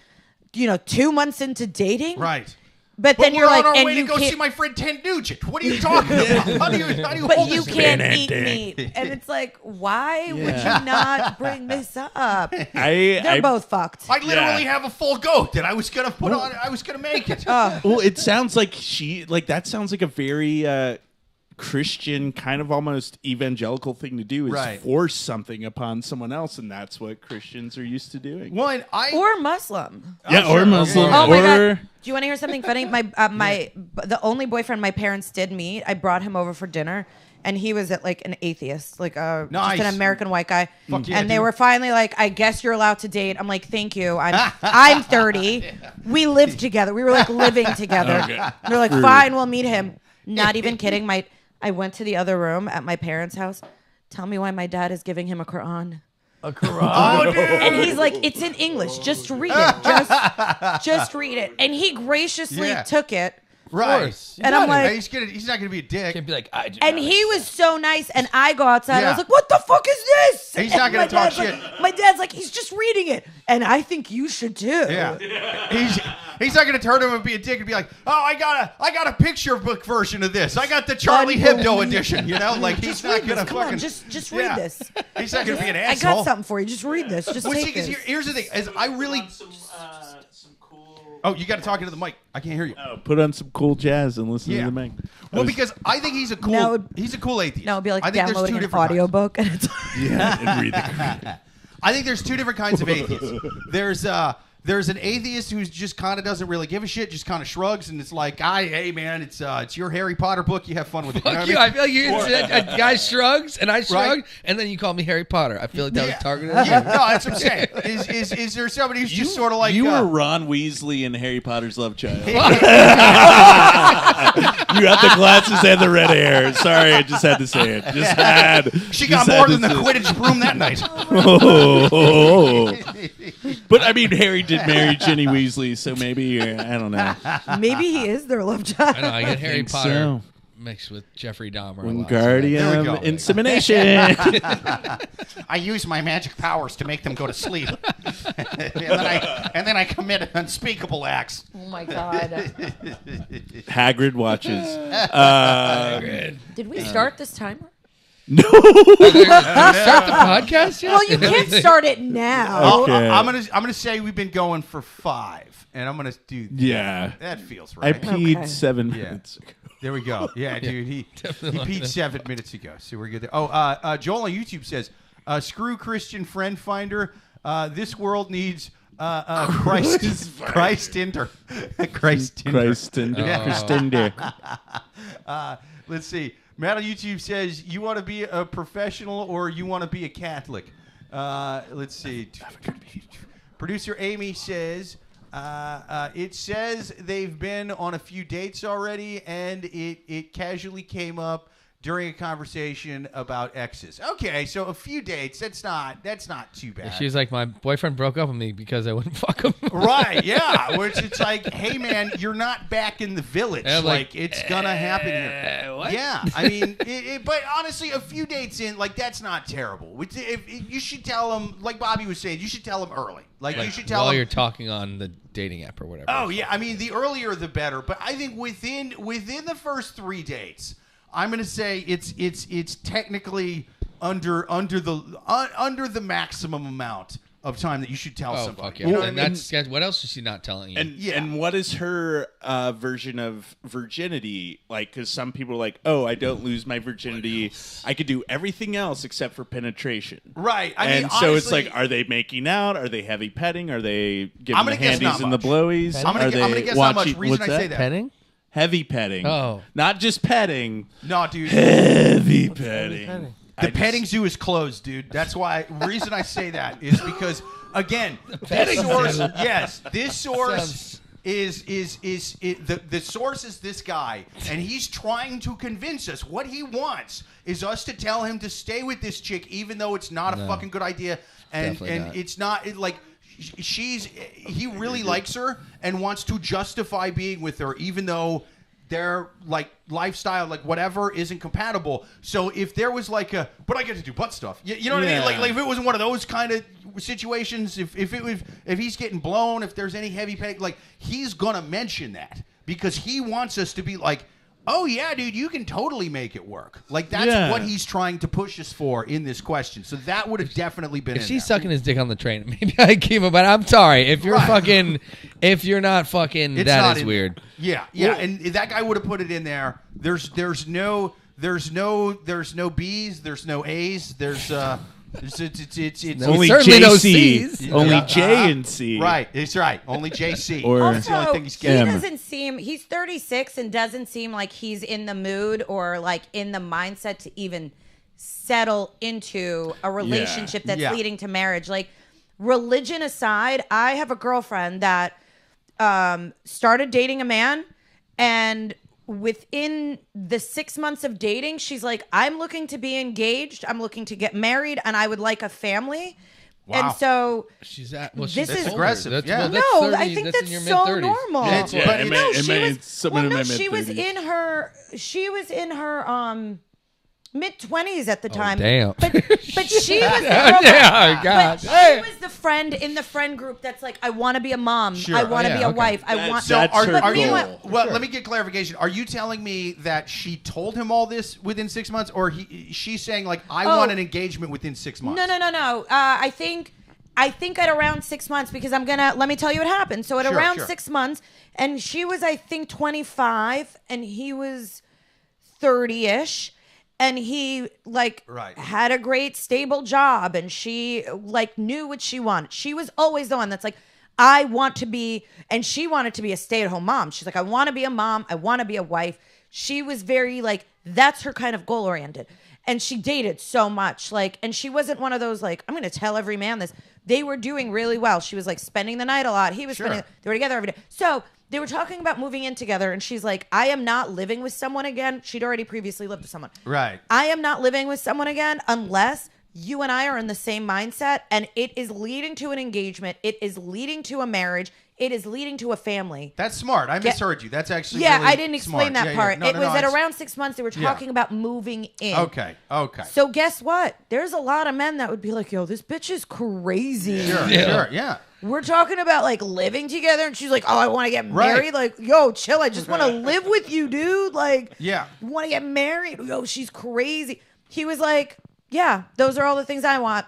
2 months into dating. Right. But then But you're we're like, on our and way to you go can't. see my friend Ted Nugent. What are you talking about? How do you But hold you this can't man? eat meat, and it's like, why would you not bring this up? They're both fucked. I literally have a full goat that I was gonna put on. I was gonna make it. Well, it sounds like that sounds like a very Christian, kind of almost evangelical thing to do is Right. force something upon someone else, and that's what Christians are used to doing. Well, and Or Muslim. Yeah, or Muslim, Oh my or god! Do you want to hear something funny? The only boyfriend my parents did meet, I brought him over for dinner, and he was like an atheist, like just Nice. an American white guy. Fuck yeah, and they dude. were finally like, "I guess you're allowed to date." I'm like, "Thank you. I'm 30. We lived together. We were like living together." Okay. They're like, "Fine, we'll meet him." Not even kidding. I went to the other room at my parents' house. Tell me why my dad is giving him a Quran. A Quran. Oh, dude. And he's like, it's in English. Just read it. Just read it. And he graciously Yeah. took it. Right. And I'm like, he's not gonna be a dick. Can't be like, I do and not he was so nice. And I go outside. And I Yeah. was like, what the fuck is this? He's And not gonna my talk dad's shit. like- my dad's like, he's just reading it. And I think you should too. Yeah. He's not gonna turn to him and be a dick and be like, oh, I got a picture book version of this. I got the Charlie Hebdo edition. Like he's not Read gonna this. Come fucking on, just Yeah. read this. He's not gonna be an I asshole. got something for you. Just read this. Just Well, see, take 'cause this. here's the thing: is I really. some cool. Oh, you got to talk into the mic. I can't hear you. Put on some cool jazz and listen Yeah. to the mic. Well, because I think he's a cool. No, he's a cool atheist. No, it'd be like I think there's downloading two an different kinds. audiobook. And it's Yeah, and read the. I think there's two different kinds of atheists. There's an atheist who just kind of doesn't really give a shit, just kind of shrugs, and it's like, hey man, it's your Harry Potter book. You have fun with it. You know Fuck what you. I I mean? feel like you a guy shrugs and I shrug, Right. and then you call me Harry Potter. I feel like that was targeted Yeah, at no, you. that's what I'm saying. Is there somebody who's just sort of like you were Ron Weasley in Harry Potter's love child. You got the glasses and the red hair. Sorry, I just had to say it. She got more than the Quidditch broom that night. But I mean, Harry did marry Ginny Weasley, so maybe I don't know. maybe he is their love child. I know. I get Harry think Potter so. mixed with Jeffrey Dahmer. a lot, so There we go. Wingardium insemination. I use my magic powers to make them go to sleep, and then I commit unspeakable acts. Oh my god. Hagrid watches. Did we start this timer? No. Did we start the podcast yet? Well, you can't start it now. Okay. I'm gonna say we've been going for 5, and I'm gonna do. Yeah. That feels I right. peed Okay. 7 Yeah. minutes ago. There we go. Yeah, dude, he peed 7 minutes ago, so we're good there. Joel on YouTube says, "Screw Christian friend finder. This world needs Christ Tinder. Christ Tinder. Let's see. Matt on YouTube says, you want to be a professional or you want to be a Catholic? Let's see. Producer Amy says, it says they've been on a few dates already, and it casually came up during a conversation about exes. Okay, so a few dates. That's not too bad. She was like, my boyfriend broke up with me because I wouldn't fuck him. Right, yeah. Which it's like, hey man, you're not back in the village. Like it's gonna happen here. What? Yeah, I mean, but honestly, a few dates in, like that's not terrible. If you should tell them, like Bobby was saying, you should tell them early. Like you should tell while them you're talking on the dating app or whatever. Oh yeah, I mean the earlier the better. But I think within the first 3 dates, I'm gonna say it's technically under the maximum amount of time that you should tell somebody. Fuck yeah. You know and what I mean? that's what else is she not telling you? And what is her version of virginity? Like, because some people are like, oh, I don't lose my virginity. I could do everything else except for penetration. Right. I mean, so honestly, it's like, are they making out? Are they heavy petting? Are they giving I'm the gonna guess not handies and the much. blowies? I'm gonna guess how much. Reason I say that. Petting? Heavy petting. Oh. Not just petting. No, dude. Heavy petting. The petting zoo is closed, dude. That's why. Reason I say that is because, again, this source. Yes, this source the source is this guy, and he's trying to convince us. What he wants is us to tell him to stay with this chick, even though it's not a fucking good idea, and it's not like. He really likes her and wants to justify being with her, even though their like lifestyle, like whatever, isn't compatible. So if there was like but I get to do butt stuff, you know what I mean? Like if it wasn't one of those kind of situations, if he's getting blown, if there's any heavy peg, like he's gonna mention that because he wants us to be like, oh yeah, dude, you can totally make it work. Like that's what he's trying to push us for in this question. So that would have definitely been. If she's sucking his dick on the train, maybe I keep it. But I'm sorry, if you're if you're not fucking, that is weird. Yeah, and that guy would have put it in there. There's no B's, there's no A's, there's it's only certainly JC, no C's. only J and C. Right, it's right. Only JC. Or that's the only thing he's he getting. doesn't seem. He's 36 and doesn't seem like he's in the mood or like in the mindset to even settle into a relationship that's leading to marriage. Like religion aside, I have a girlfriend that started dating a man, and within the 6 months of dating, she's like, I'm looking to be engaged. I'm looking to get married, and I would like a family. Wow. And so she's at. Well, this she's is aggressive. That's, Yeah. well, that's no, 30, I think that's in your so mid-30s. normal. Yeah, But it no, she was in her mid-20s at the time. Damn. But she was God. she was the friend in the friend group that's like, I want to be a mom. Sure. I want to be a okay. wife. I want. So That's her are you? goal. Well, let me get clarification. Are you telling me that she told him all this within 6 months, or she's saying like, I want an engagement within 6 months? No. I think at around 6 months, because let me tell you what happened. So at around 6 months, and she was, I think, 25 and he was 30-ish. And he had a great stable job, and she knew what she wanted. She was always the one that's like, I want to be, and she wanted to be a stay-at-home mom. She's like, I want to be a mom. I want to be a wife. She was very that's her kind of goal-oriented. And she dated so much, and she wasn't one of those I'm going to tell every man this. They were doing really well. She was spending the night a lot. He was they were together every day. So they were talking about moving in together, and she's like, I am not living with someone again. She'd already previously lived with someone. Right. I am not living with someone again unless you and I are in the same mindset, and it is leading to an engagement. It is leading to a marriage. It is leading to a family. That's smart. I misheard you. That's actually really I didn't explain that part. It was at around 6 months they were talking about moving in. Okay. So guess what? There's a lot of men that would be like, yo, this bitch is crazy. Sure, yeah. We're talking about living together, and she's like, oh, I want to get married. Yo, chill. I just want to live with you, dude. You want to get married? Yo, she's crazy. He was like, yeah, those are all the things I want.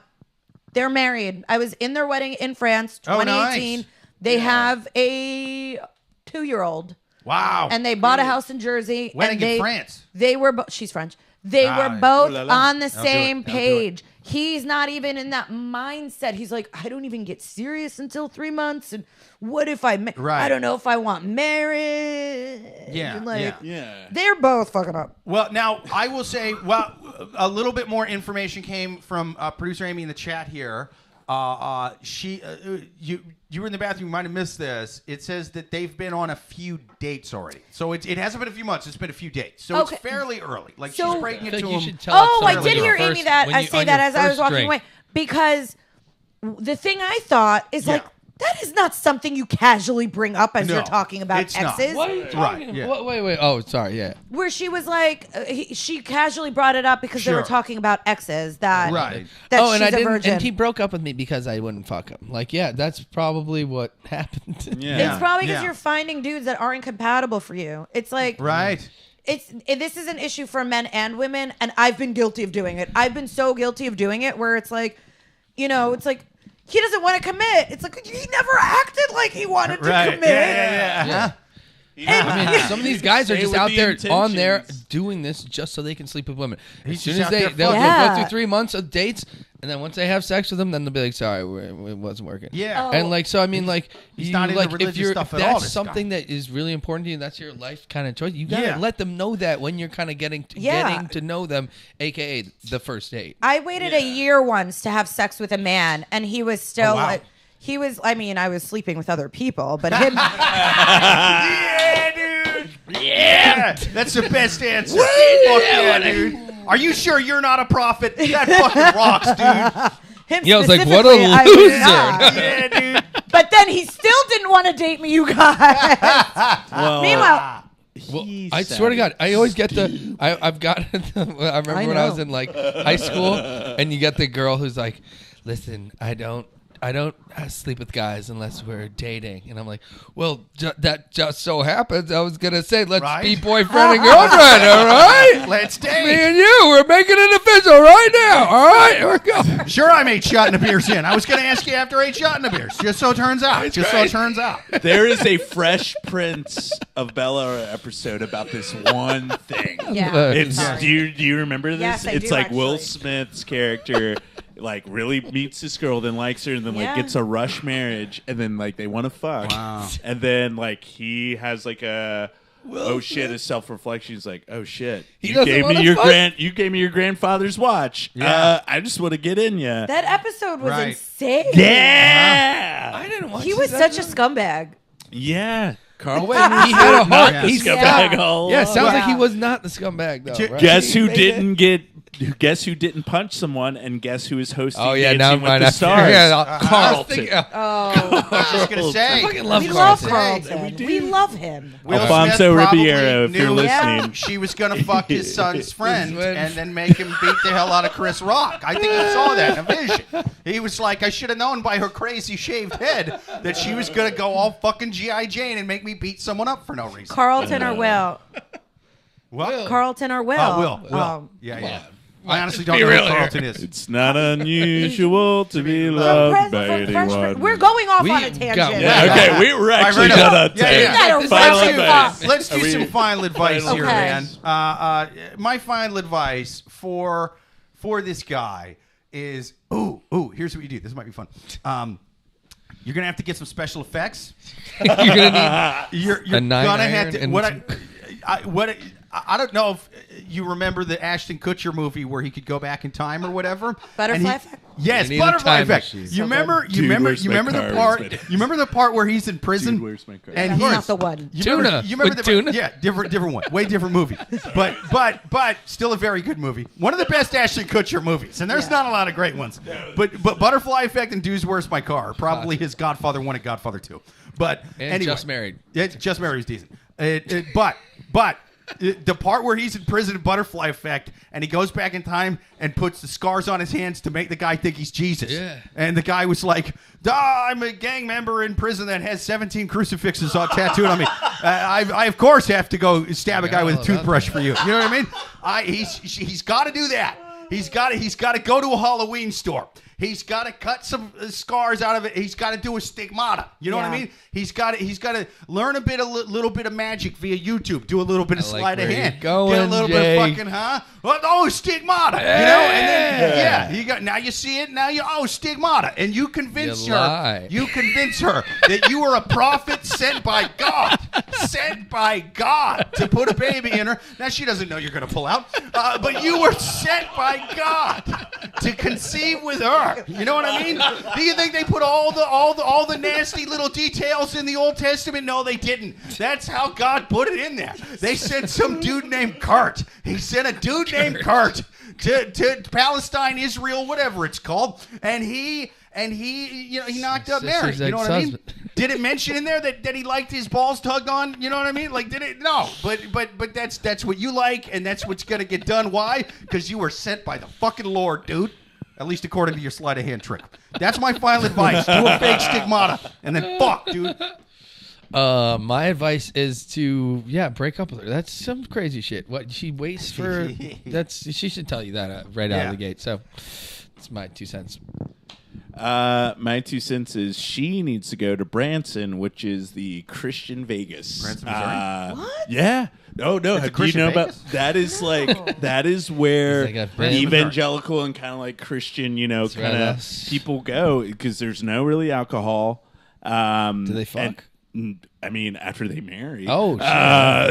They're married. I was in their wedding in France, 2018. Nice. They have a 2-year-old. Wow. And they bought a house in Jersey. Wedding in France. They were she's French. They were both on the same page. he's not even in that mindset. He's like, I don't even get serious until 3 months. And what if I don't know if I want marriage. Yeah. And like, Yeah. they're both fucking up. Well, now I will say, a little bit more information came from producer Amy in the chat here. You were in the bathroom. You might have missed this. It says that they've been on a few dates already. So it hasn't been a few months. It's been a few dates. So it's fairly early. Like she's breaking it to him. I did hear Amy say that as I was walking away, because the thing I thought is like, that is not something you casually bring up as you're talking about exes. What are you talking about? Wait. Oh, sorry. Yeah. Where she was like, she casually brought it up because they were talking about exes that she's a virgin. And he broke up with me because I wouldn't fuck him. Like, yeah, that's probably what happened. Yeah. It's probably because you're finding dudes that aren't compatible for you. It's like this is an issue for men and women, and I've been guilty of doing it. I've been so guilty of doing it where it's like, it's like, he doesn't want to commit. It's like, he never acted like he wanted to commit. Yeah. I mean, some of these guys are just out there on there doing this just so they can sleep with women. As soon as they'll go through 3 months of dates, and then once they have sex with them, then they'll be like, sorry, it wasn't working. Yeah. And like, so I mean, like, he's not into religious stuff at all. That's something that is really important to you, and that's your life kind of choice. You gotta let them know that when you're kind of getting to know them, aka the first date. I waited a year once to have sex with a man, and he was still like, I was sleeping with other people, but him. Yeah, dude. Yeah. That's the best answer. Fuck yeah, dude. Are you sure you're not a prophet? That fucking rocks, dude. Him I was like, what a loser. Yeah, dude. But then he still didn't want to date me, you guys. Meanwhile. Well, I swear to God, I always get I've got, I remember when I was in like high school, and you get the girl who's like, listen, I don't sleep with guys unless we're dating. And I'm like, well, that just so happens. I was going to say, let's be boyfriend and girlfriend, all right? Let's date. Me and you, we're making it official right now, all right? Here we go. Sure, I'm 8 shot in the beers in. I was going to ask you after 8 shot in the beers. Just so it turns out. There is a Fresh Prince of Bel-Air episode about this one thing. Yeah. Do you remember this? Yes, I it's do, like actually. Will Smith's character like really meets this girl, then likes her, and then like gets a rush marriage, and then like they want to fuck. Wow. And then like he has like a a self-reflection. He's like, oh shit, you gave me your grandfather's watch. I just want to get in you. That episode was insane. Yeah. I didn't watch. He was such a scumbag. Yeah. Carl, he had a heart. Yeah. Scumbag all Yeah, sounds along. like he was not the scumbag though. Right? Guess who didn't punch someone, and guess who is hosting? Oh yeah, Dancing now with the Stars. Yeah, Carlton. I was just going to say. I fucking love We Carlton. love Carlton. We love him. Will Alfonso Smith probably Ribeiro, if you're knew listening. she was going to fuck his son's friend and then make him beat the hell out of Chris Rock. I think he saw that in a vision. He was like, I should have known by her crazy shaved head that she was going to go all fucking G.I. Jane and make me beat someone up for no reason. Carlton or Will? What? Carlton or Will? Oh, Will. Yeah. I honestly don't know who Carlton is. It's not unusual to be loved by anyone. We're going off on a tangent. Okay, we were actually done. Let's do some final advice here, man. My final advice for this guy is, here's what you do. This might be fun. You're gonna have to get some special effects. You're gonna need you're gonna have to. I don't know if you remember the Ashton Kutcher movie where he could go back in time or whatever. Butterfly Effect? Yes, Butterfly Effect. You remember the part where he's in prison? Dude, where's my car? And he's not the one. Tuna. Tuna. Yeah, different one. Way different movie. But still a very good movie. One of the best Ashton Kutcher movies. And there's not a lot of great ones. But Butterfly Effect and Dude's Where's My Car are probably his Godfather 1 and Godfather 2. But anyway. Just Married. Yeah, Just Married is decent. But the part where he's in prison, Butterfly Effect, and he goes back in time and puts the scars on his hands to make the guy think he's Jesus. Yeah. And the guy was like, I'm a gang member in prison that has 17 crucifixes tattooed on me. I of course have to go stab a guy with a toothbrush for you. You know what I mean? He's got to do that. He's got to go to a Halloween store. He's got to cut some scars out of it. He's got to do a stigmata. You know what I mean? He's got to learn a little bit of magic via YouTube. Do a little bit of sleight of hand. Get a little bit of fucking stigmata. You know, and then now you see it. Now stigmata, and you convince her. You convince her that you are a prophet sent by God. Sent by God to put a baby in her. Now she doesn't know you're going to pull out, but you were sent by God to conceive with her. You know what I mean? Do you think they put all the nasty little details in the Old Testament? No, they didn't. That's how God put it in there. They sent some dude named Kurt. He sent a dude named Kurt to Palestine, Israel, whatever it's called, and he knocked up Mary. You know what I mean? Did it mention in there that he liked his balls tugged on? You know what I mean? Like, did it? No. But that's what you like, and that's what's gonna get done. Why? Because you were sent by the fucking Lord, dude. At least according to your sleight of hand trick. That's my final advice. Do a fake stigmata, and then fuck, dude. My advice is to break up with her. That's some crazy shit. What she waits for? She should tell you that out of the gate. So, it's my 2 cents. My 2 cents is she needs to go to Branson, which is the Christian Vegas. Branson, Missouri? What? Yeah. No. Do you know about that? Is like that is where evangelical and kind of like Christian, kind of people go because there's no really alcohol. Do they fuck? I mean, after they marry. Oh,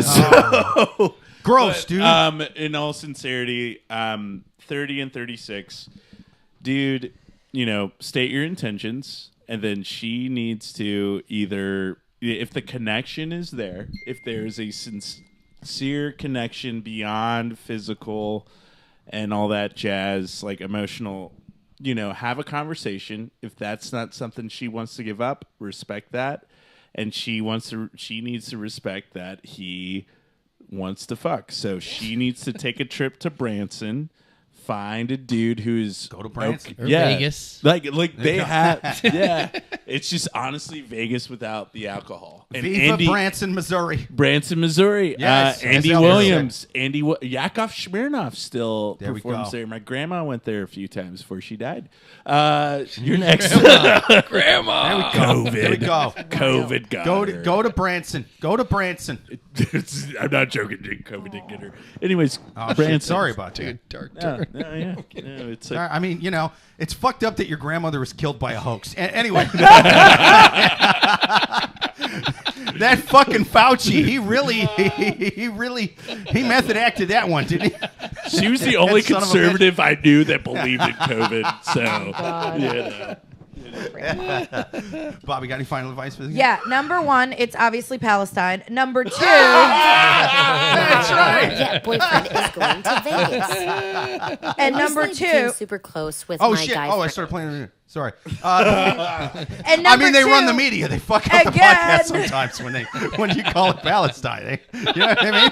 so gross, dude. In all sincerity, 30 and 36, dude. State your intentions, and then she needs to either, if the connection is there, if there's a sincere connection beyond physical and all that jazz, like emotional, have a conversation. If that's not something she wants to give up, respect that. And she needs to respect that he wants to fuck. So she needs to take a trip to Branson. Find a dude who's go to Branson or Vegas, like they have. It's just honestly Vegas without the alcohol. And Viva Branson, Missouri. Yes, Andy Williams, Yakov Smirnoff still performs there. My grandma went there a few times before she died. You're next, Grandma. There we go. COVID got Go to Branson. Go to Branson. I'm not joking. COVID didn't get her. Anyways, Branson. Shit, sorry about that. Dark turn. No, it's like, I mean, it's fucked up that your grandmother was killed by a hoax. Anyway, that fucking Fauci, he method acted that one, didn't he? She was the only conservative I knew that believed in COVID. So, Bobby, got any final advice for this? Yeah, number 1, it's obviously Palestine. Number 2, that's right. Yeah, boyfriend is going to Vegas. And number 2, super close with my guy. I started playing. Sorry. and they run the media. They fuck up the podcast sometimes when you call it Palestine. You know what I mean?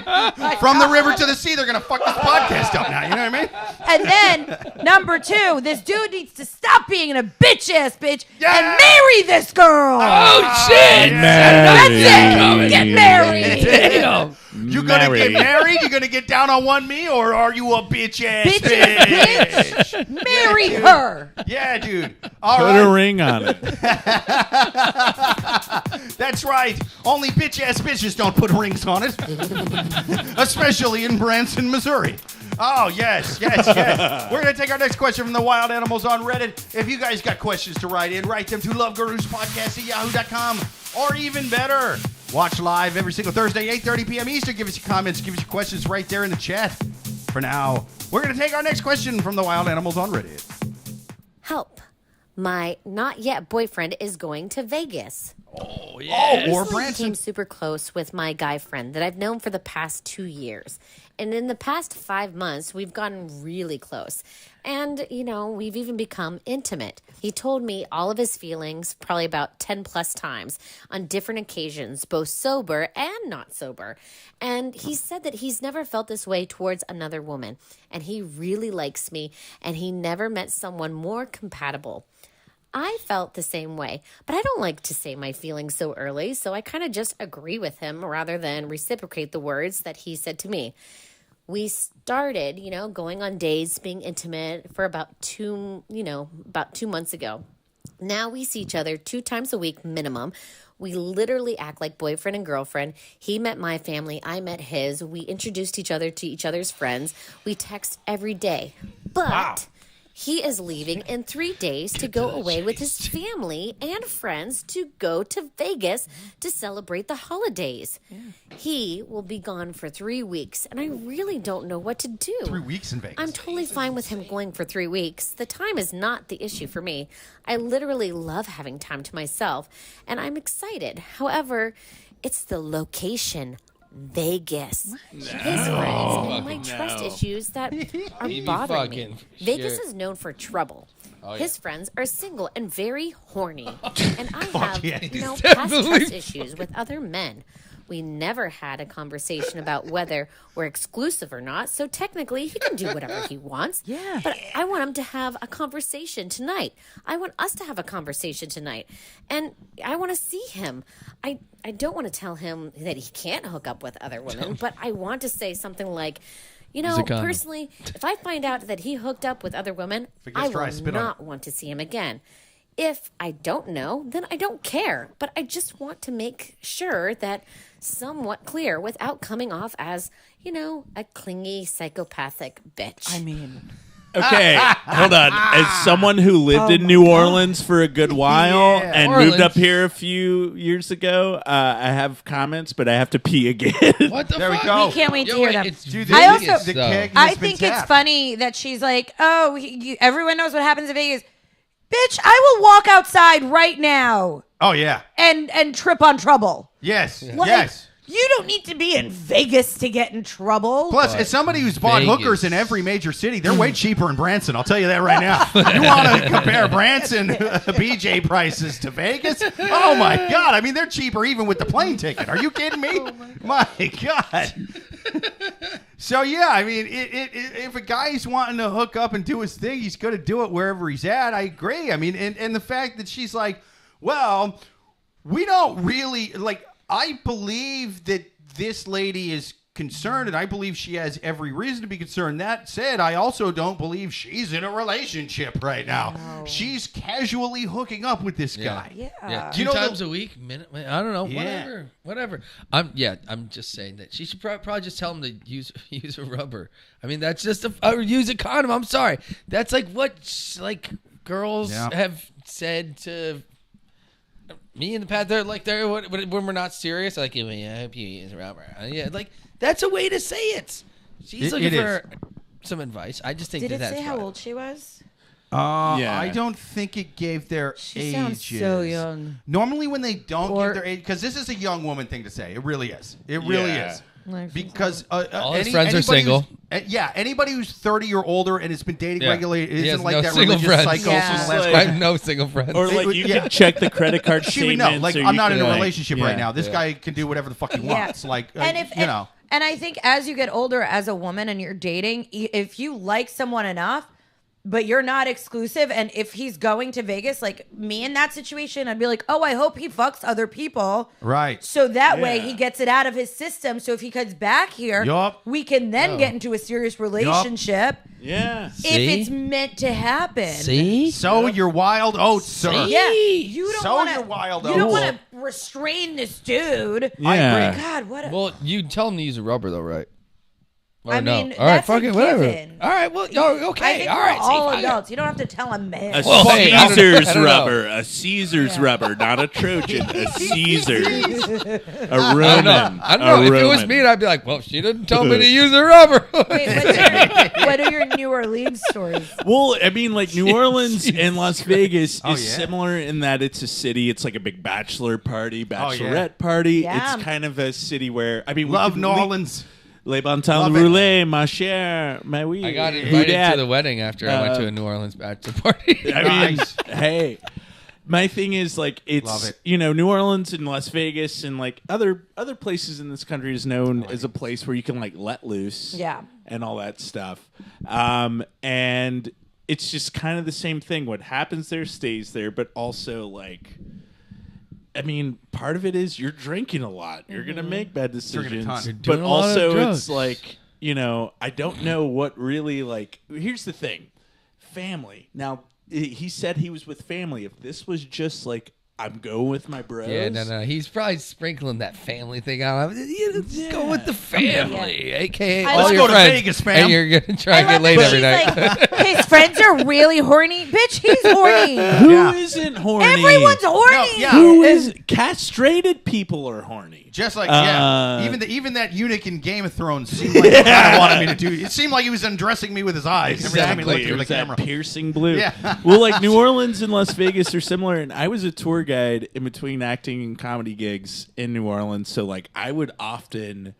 From the river to the sea, they're gonna fuck this podcast up now. You know what I mean? And then number 2, this dude needs to stop being a bitch-ass bitch and marry this girl. Oh shit! That's it. Get married. Damn. You gonna get married? You gonna get down on one knee, or are you a bitch-ass bitch? Marry her. Yeah, dude. Put a ring on it. That's right. Only bitch-ass bitches don't put rings on it. Especially in Branson, Missouri. Oh, yes. We're going to take our next question from the wild animals on Reddit. If you guys got questions to write them to loveguruspodcast@yahoo.com. Or even better, watch live every single Thursday, 8:30 p.m. Eastern. Give us your comments. Give us your questions right there in the chat. For now, we're going to take our next question from the wild animals on Reddit. Help. My not yet boyfriend is going to Vegas. Oh, yeah. Or I Branson. became super close with my guy friend that I've known for the past 2 years. And in the past 5 months, we've gotten really close. And, we've even become intimate. He told me all of his feelings probably about 10 plus times on different occasions, both sober and not sober. And he said that he's never felt this way towards another woman. And he really likes me, and he never met someone more compatible. I felt the same way, but I don't like to say my feelings so early, so I kind of just agree with him rather than reciprocate the words that he said to me. We started, going on dates, being intimate for about 2 months ago. Now we see each other 2 times a week minimum. We literally act like boyfriend and girlfriend. He met my family. I met his. We introduced each other to each other's friends. We text every day. But he is leaving in 3 days to go away with his family and friends to go to Vegas to celebrate the holidays. Yeah. He will be gone for 3 weeks, and I really don't know what to do. 3 weeks in Vegas. I'm totally fine with him going for 3 weeks. The time is not the issue for me. I literally love having time to myself, and I'm excited. However, it's the location. Vegas. His friends and my trust issues that are bothering me. Vegas is known for trouble. His friends are single and very horny. And I have past trust issues with other men. We never had a conversation about whether we're exclusive or not, so technically he can do whatever he wants. Yeah. But I want him to have a conversation tonight. I want us to have a conversation tonight. And I want to see him. I don't want to tell him that he can't hook up with other women, but I want to say something like, personally, if I find out that he hooked up with other women, I will not want to see him again. If I don't know, then I don't care. But I just want to make sure that somewhat clear without coming off as, a clingy, psychopathic bitch. I mean... Okay, hold on. As someone who lived in New Orleans for a good while and moved up here a few years ago, I have comments, but I have to pee again. What the there fuck? we go. We can't wait to hear them. I think it's funny that she's like, everyone knows what happens in Vegas. Bitch, I will walk outside right now. Oh, yeah. And trip on trouble. Yes. Like, yes. You don't need to be in Vegas to get in trouble. Plus, as somebody who's bought hookers in every major city, they're way cheaper in Branson. I'll tell you that right now. You want to compare Branson BJ prices to Vegas? Oh, my God. I mean, they're cheaper even with the plane ticket. Are you kidding me? My God. So, yeah, I mean, if a guy's wanting to hook up and do his thing, he's going to do it wherever he's at. I agree. I mean, and the fact that she's like, well, we don't really, like, I believe that this lady is concerned, and I believe she has every reason to be concerned. That said, I also don't believe she's in a relationship right now. No. She's casually hooking up with this guy. Yeah. 2 times a week, I don't know, whatever. I'm just saying that she should probably just tell him to use a rubber. I mean, that's just use a condom. I'm sorry. That's like what girls have said to me in the past. They're like, when we're not serious, like, I hope you use a rubber. Like, that's a way to say it. She's looking for some advice. I just think Did it that's say how old she was? I don't think it gave their ages. She sounds so young. Normally when they don't give their age, because this is a young woman thing to say. It really is. It really is. Because all his friends are single. Anybody who's 30 or older and has been dating regularly isn't like no that religious cycle. I have no single friends. Or like you can check the credit card statements. She would know. Like, I'm not in a relationship right now. This guy can do whatever the fuck he wants. Like, And I think as you get older as a woman and you're dating, if you like someone enough, but you're not exclusive, and if he's going to Vegas, like me in that situation, I'd be like, oh, I hope he fucks other people. Right. So that way he gets it out of his system. So if he comes back here, we can then get into a serious relationship. Yeah. If it's meant to happen. See? Sow your wild oats, sir. Yeah. You don't Sow your wild oats. You don't want to restrain this dude. Yeah. I agree. God, what Well, you tell him to use a rubber, though, right? Or I mean, all right, that's fuck a it, whatever. given. All right, well, okay, I think all we're right. all adults. You don't have to tell a man. A hey, Caesar's I don't know. rubber. A Caesar's rubber, not a Trojan. A Caesar's. A Roman. I don't know. If it was me, I'd be like, well, she didn't tell me to use a rubber. Wait, what are your New Orleans stories? Well, I mean, like New Orleans and Las Vegas is similar in that it's a city. It's like a big bachelor party, bachelorette party. Yeah. It's kind of a city where, I mean, Love New Orleans. Les bon temps roulés, ma chère, ma oui. I got invited to the wedding after I went to a New Orleans bachelor party. I mean, hey, my thing is like it's New Orleans and Las Vegas and like other places in this country is known as a place where you can like let loose, and all that stuff, and it's just kind of the same thing. What happens there stays there, but also like. I mean, part of it is you're drinking a lot. You're going to make bad decisions. You're doing but a lot of also drugs. it's like I don't know what really like. Here's the thing, family. Now he said he was with family. If this was just like I'm going with my bros. Yeah, no. He's probably sprinkling that family thing out. Just go with the family, aka all let's your go to friends, Vegas, fam. and you're gonna try and get laid every night. Like, his friends are really horny. Bitch, he's horny. Who isn't horny? Everyone's horny. No, yeah. Who is castrated people are horny. Just like even that eunuch in Game of Thrones seemed like he kind of wanted me to do. It seemed like he was undressing me with his eyes every time he looked through the camera. Piercing blue. Yeah. Well, like New Orleans and Las Vegas are similar, and I was a tour guide in between acting and comedy gigs in New Orleans, so like I would often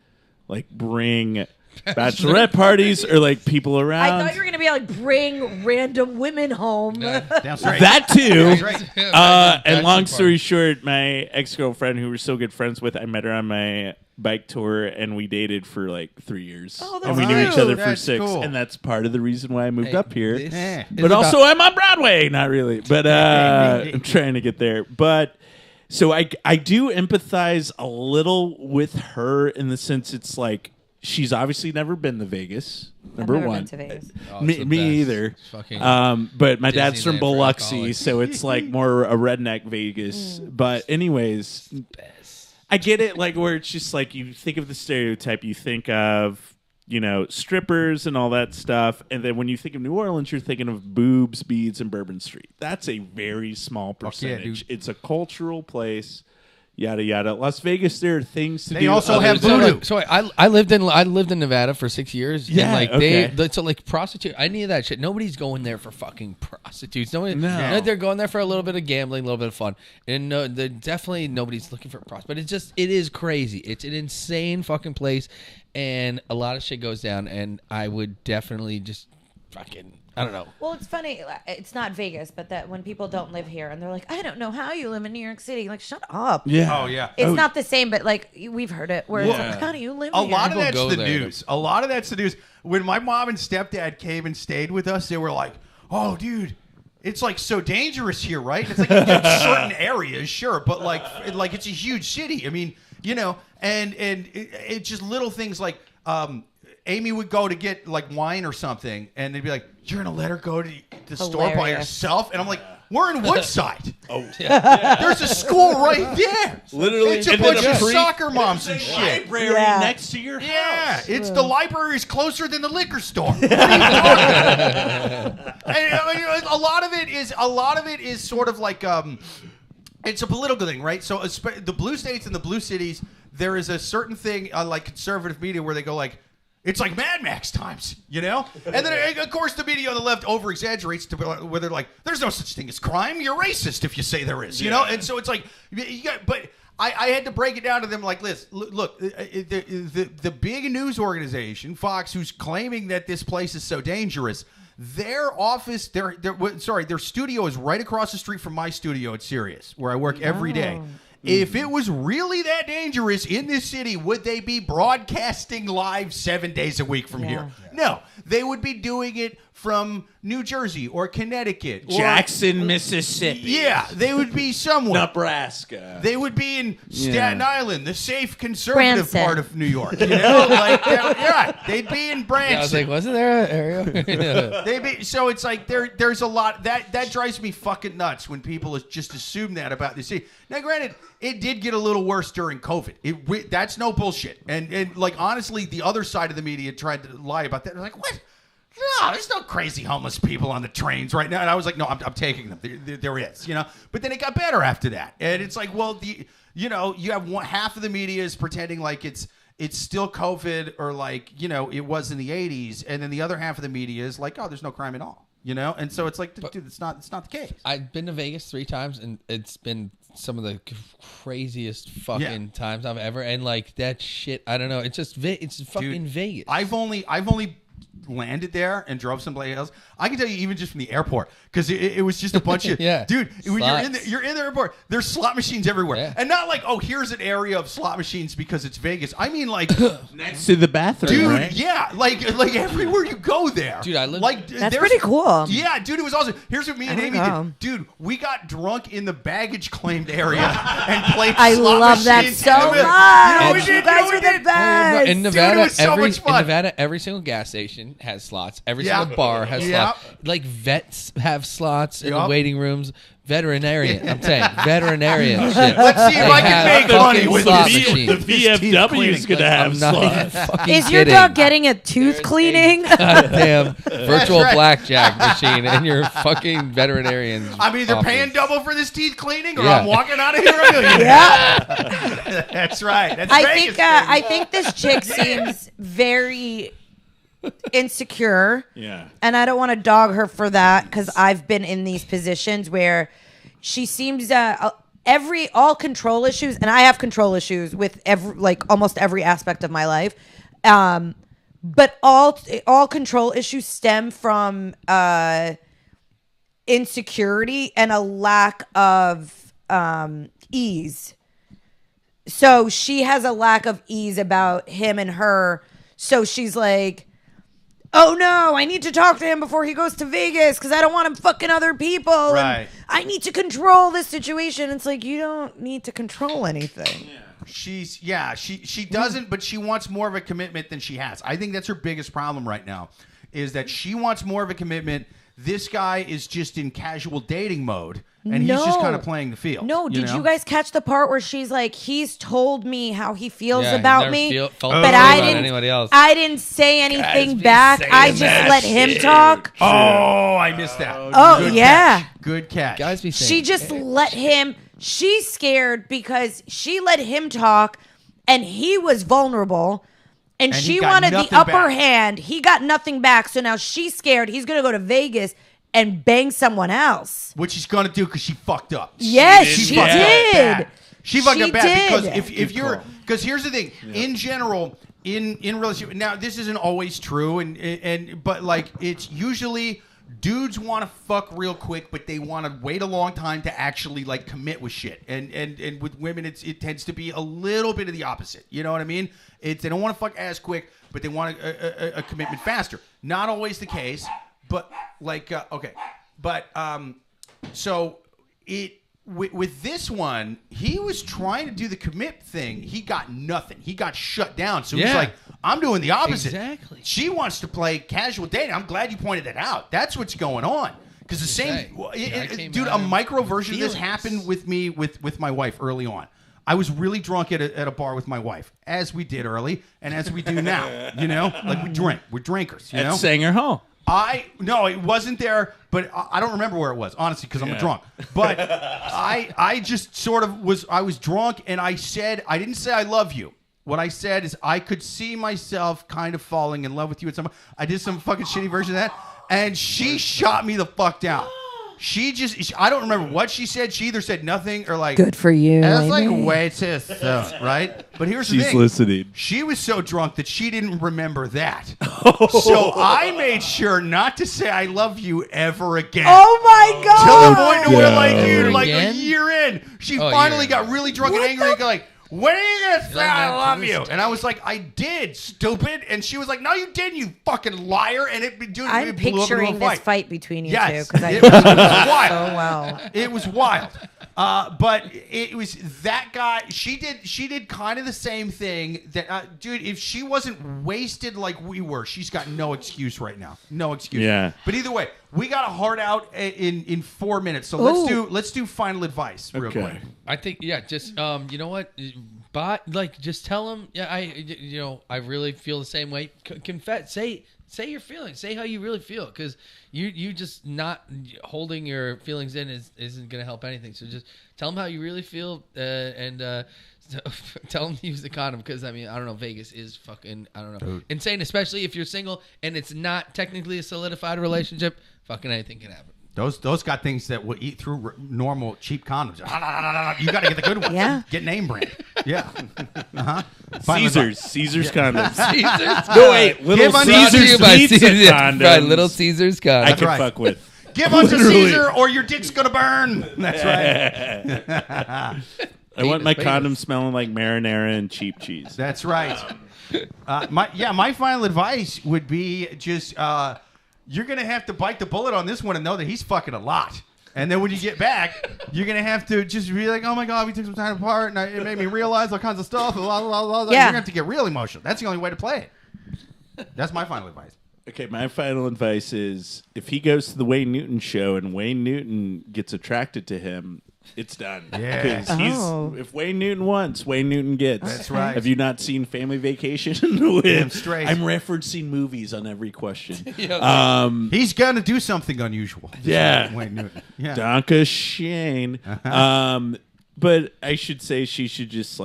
like bring bachelorette parties or like people around. I thought you were gonna be like bring random women home. That's right. That too. That's right. And long story short, my ex-girlfriend, who we're still good friends with, I met her on my bike tour, and we dated for like 3 years. Oh, and we knew that's each other cute. for That's 6, cool. and that's part of the reason why I moved up here. Yeah. But also, I'm on Broadway. Not really, but I'm trying to get there. But so I do empathize a little with her in the sense it's like she's obviously never been to Vegas. Number I've never one, been to Vegas. me either. It's fucking But my dad's from Disneyland for Biloxi, alcoholics. so it's like more a redneck Vegas. But anyways, I get it. Like where it's just like you think of the stereotype, you think of strippers and all that stuff, and then when you think of New Orleans, you're thinking of boobs, beads, and Bourbon Street. That's a very small percentage. dude. It's a cultural place. Yada yada. Las Vegas, there are things to do. They also other have than- voodoo. So I lived in Nevada for 6 years. Yeah, and like okay. so like prostitute. Any of that shit. Nobody's going there for fucking prostitutes. Nobody. No. They're going there for a little bit of gambling, a little bit of fun, and no, definitely nobody's looking for a prostitute. But it is crazy. It's an insane fucking place, and a lot of shit goes down. And I would definitely just fucking. I don't know. Well, it's funny. It's not Vegas, but that when people don't live here and they're like, I don't know how you live in New York City. Like, shut up. Yeah. Oh yeah. It's not the same, but like we've heard it where it's like, how do you live A here? lot of People that's go the there. news. A lot of that's the news. When my mom and stepdad came and stayed with us, they were like, "Oh, dude, it's like so dangerous here, right?" It's like in certain areas, sure, but like it's a huge city. I mean, and it's just little things like Amy would go to get like wine or something, and they'd be like, "You're gonna let her go to the store by Hilarious. herself?" And I'm like, "We're in Woodside. There's a school right there. Literally, It's a and then bunch a of pre- soccer moms and shit." Library Yeah. next to your Yeah, house. it's the library is closer than the liquor store. What are you talking about? And, a lot of it is sort of like it's a political thing, right? So the blue states and the blue cities, there is a certain thing like conservative media where they go like, it's like Mad Max times, And then, of course, the media on the left over-exaggerates to where they're like, there's no such thing as crime. You're racist if you say there is, And so it's like, but I had to break it down to them like this. Look, the big news organization, Fox, who's claiming that this place is so dangerous, their office, their studio is right across the street from my studio at Sirius, where I work every day. If it was really that dangerous in this city, would they be broadcasting live 7 days a week from here? No. They would be doing it from New Jersey or Connecticut. Or, Jackson, Mississippi. Yeah, they would be somewhere. Nebraska. They would be in Staten Island, the safe conservative Branson. part of New York. They'd be in Branson. I was like, wasn't there an area? So it's like there's a lot that drives me fucking nuts when people just assume that about the city. Now, granted, it did get a little worse during COVID. That's no bullshit. And like honestly, the other side of the media tried to lie about that. They're like, what? No, there's no crazy homeless people on the trains right now. And I was like, no, I'm taking them. There is, But then it got better after that. And it's like, well, you have half of the media is pretending like it's still COVID or like, it was in the 80s. And then the other half of the media is like, oh, there's no crime at all, And so it's like, dude, it's not the case. I've been to Vegas 3 times, and it's been some of the craziest fucking times I've ever. And like that shit, I don't know. It's just it's fucking Dude, Vegas. I've only landed there and drove someplace else, I can tell you even just from the airport, because it was just a bunch of dude. When you're in the airport, there's slot machines everywhere, and not like, oh, here's an area of slot machines because it's Vegas. I mean, like next to the bathroom, dude. Right? Yeah, like everywhere you go there, dude. I live like that's pretty cool. Yeah, dude, it was awesome. Here's what me and Amy did, dude. We got drunk in the baggage claimed area and played. I slot love that machines. so much. You guys are the best. In Nevada, dude, it was so much fun. Every single gas station has slots. Every single bar has slots. Like vets have slots in the waiting rooms. Veterinarian, I'm saying veterinarian shit. Let's see if I can make money with the VFW is going to have slots. Is your dog getting a tooth cleaning? Goddamn virtual blackjack machine and your fucking veterinarian. I'm either paying double for this teeth cleaning or I'm walking out of here a millionaire. Yeah, that's right. That's I think this chick seems very insecure. Yeah. And I don't want to dog her for that, because I've been in these positions where she seems all control issues, and I have control issues with almost every aspect of my life. But all control issues stem from insecurity and a lack of ease. So she has a lack of ease about him and her. So she's like, oh no, I need to talk to him before he goes to Vegas because I don't want him fucking other people. Right. And I need to control this situation. It's like, you don't need to control anything. Yeah. She doesn't, but she wants more of a commitment than she has. I think that's her biggest problem right now, is that she wants more of a commitment. This guy is just in casual dating mode, and he's just kind of playing the field. No, did you guys catch the part where she's like, he's told me how he feels about me, but I didn't say anything back. I just let him talk. Oh, I missed that. Oh, yeah. Good catch. Guys be saying she just let him. She's scared because she let him talk, and he was vulnerable. And she wanted the upper hand. He got nothing back. So now she's scared. He's going to go to Vegas and bang someone else. Which she's going to do because she fucked up. Yes, she did. She fucked up bad because if you're... Because here's the thing. Yeah. In general, in relationship... Now, this isn't always true, but like it's usually... Dudes want to fuck real quick, but they want to wait a long time to actually like commit with shit. And with women, it tends to be a little bit of the opposite. You know what I mean? They don't want to fuck as quick, but they want a commitment faster. Not always the case, but like so it. With this one, he was trying to do the commit thing. He got nothing. He got shut down. So he's like, I'm doing the opposite. Exactly. She wants to play casual dating. I'm glad you pointed that out. That's what's going on. Because the same... dude, a micro version of this happened with me with my wife early on. I was really drunk at a bar with my wife, as we did early, and as we do now. You know? Like, we drink. We're drinkers, you know? At Sanger Hall. No, it wasn't there, but I don't remember where it was, honestly, because I'm a drunk. But I just sort of I was drunk, and I didn't say I love you. What I said is I could see myself kind of falling in love with you at some point. I did some fucking shitty version of that, and she shot me the fuck down. I don't remember what she said. She either said nothing or like... Good for you. That's like way too soon, right? But here's the thing. She's listening. She was so drunk that she didn't remember that. So I made sure not to say I love you ever again. Oh my God. Till the point where like a year in, she finally got really drunk and angry and like, when are you going to say I love you? And I was like, I did, stupid. And she was like, no, you didn't, you fucking liar. And it blew up into a picturing this fight between you two. It was wild. So well. It was wild. But it was that guy. She did kind of the same thing. That dude, if she wasn't wasted like we were, she's got no excuse right now. No excuse. Yeah. But either way, we got a heart out in 4 minutes. So let's do final advice real quick. I think just you know what, just tell him I really feel the same way. Confess, say your feelings, say how you really feel, because you just not holding your feelings in isn't gonna help anything. So just tell him how you really feel, and tell him to use the condom, because I don't know, Vegas is fucking insane, especially if you're single and it's not technically a solidified relationship. Fucking anything can happen. Those got things that will eat through normal cheap condoms. You got to get the good ones. Yeah. Get name brand. Yeah. Caesar's condoms. Caesar's No, wait. Little Caesar's pizza condoms. By Little Caesar's I condoms. can right. fuck with. Give unto Caesar or your dick's going to burn. That's right. I want my condom smelling like marinara and cheap cheese. That's right. My final advice would be just you're going to have to bite the bullet on this one and know that he's fucking a lot. And then when you get back, you're going to have to just be like, oh, my God, we took some time apart, and it made me realize all kinds of stuff. Blah, blah, blah, blah. Yeah. You're going to have to get real emotional. That's the only way to play it. That's my final advice. Okay, my final advice is if he goes to the Wayne Newton show and Wayne Newton gets attracted to him, it's done. Yeah. Because if Wayne Newton wants, Wayne Newton gets. That's right. Have you not seen Family Vacation? Damn straight. I'm referencing movies on every question. He's going to do something unusual. Yeah. Wayne Newton. Yeah. Danke Shane. But I should say she should just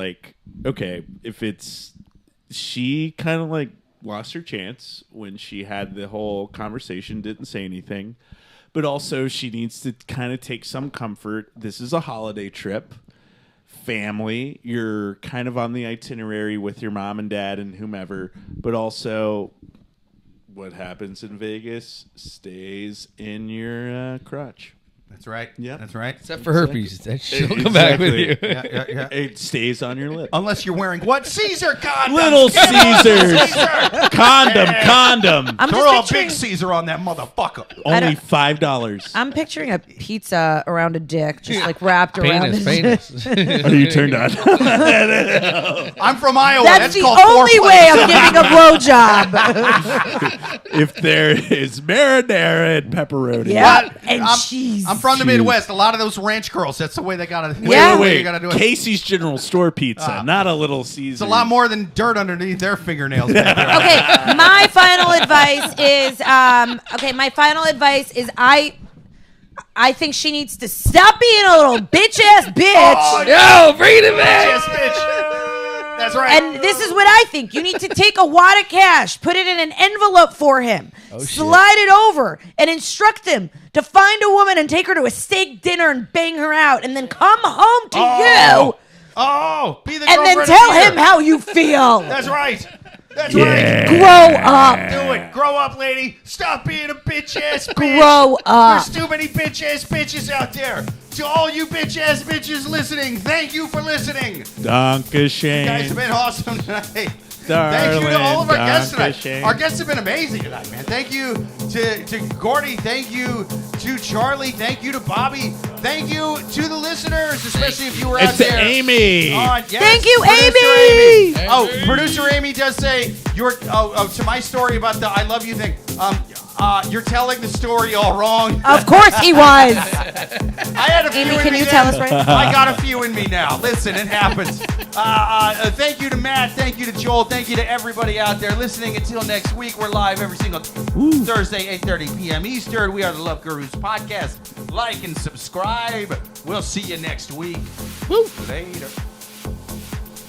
okay, if it's she kind of lost her chance when she had the whole conversation, didn't say anything. But also, she needs to kind of take some comfort. This is a holiday trip. Family. You're kind of on the itinerary with your mom and dad and whomever. But also, what happens in Vegas stays in your crotch. That's right. Yep. That's right. Except for herpes. She'll come back with you. Yeah. It stays on your lip. Unless you're wearing what? Caesar condoms. Little Caesars. Condom. I'm Throw a just big picturing. Caesar on that motherfucker. Only $5. I'm picturing a pizza around a dick, just wrapped around. Penis. Are you turned on? I'm from Iowa. That's the called only foreplay. way I'm giving a blowjob. If there is marinara and pepperoni. Yeah, and cheese. I'm from the Midwest. A lot of those ranch girls. That's the way they gotta. Yeah. Wait, They gotta do it. Casey's General Store pizza, not a Little Caesar. It's a lot more than dirt underneath their fingernails. Okay, my final advice is my final advice is I think she needs to stop being a little bitch ass bitch. No, bring it back. Yes, bitch. That's right. And this is what I think. You need to take a wad of cash, put it in an envelope for him, slide it over, and instruct him to find a woman and take her to a steak dinner and bang her out, and then come home to you. Oh, be the And then girlfriend tell of the year. him how you feel. That's right. That's right. Grow up. Do it. Grow up, lady. Stop being a bitch ass bitch. Grow up. There's too many bitch ass bitches out there. To all you bitch ass bitches listening, thank you for listening. Danke Shane. You guys have been awesome tonight. Darling, Thank you to all of our guests Danke tonight. Shane. Our guests have been amazing tonight, man. Thank you to Gordy. Thank you to Charlie. Thank you to Bobby. Thank you to the listeners, especially if you were out It's there. Amy. Yes, Thank you, Producer Amy. Oh, producer Amy does say to my story about the I love you thing. You're telling the story all wrong. Of course he was. I had a few Amy, in can me you then. tell us right now? I got a few in me now. Listen, it happens. Thank you to Matt. Thank you to Joel. Thank you to everybody out there listening. Until next week, we're live every single Thursday, 8:30 p.m. Eastern. We are the Love Gurus podcast. Like and subscribe. We'll see you next week. Later.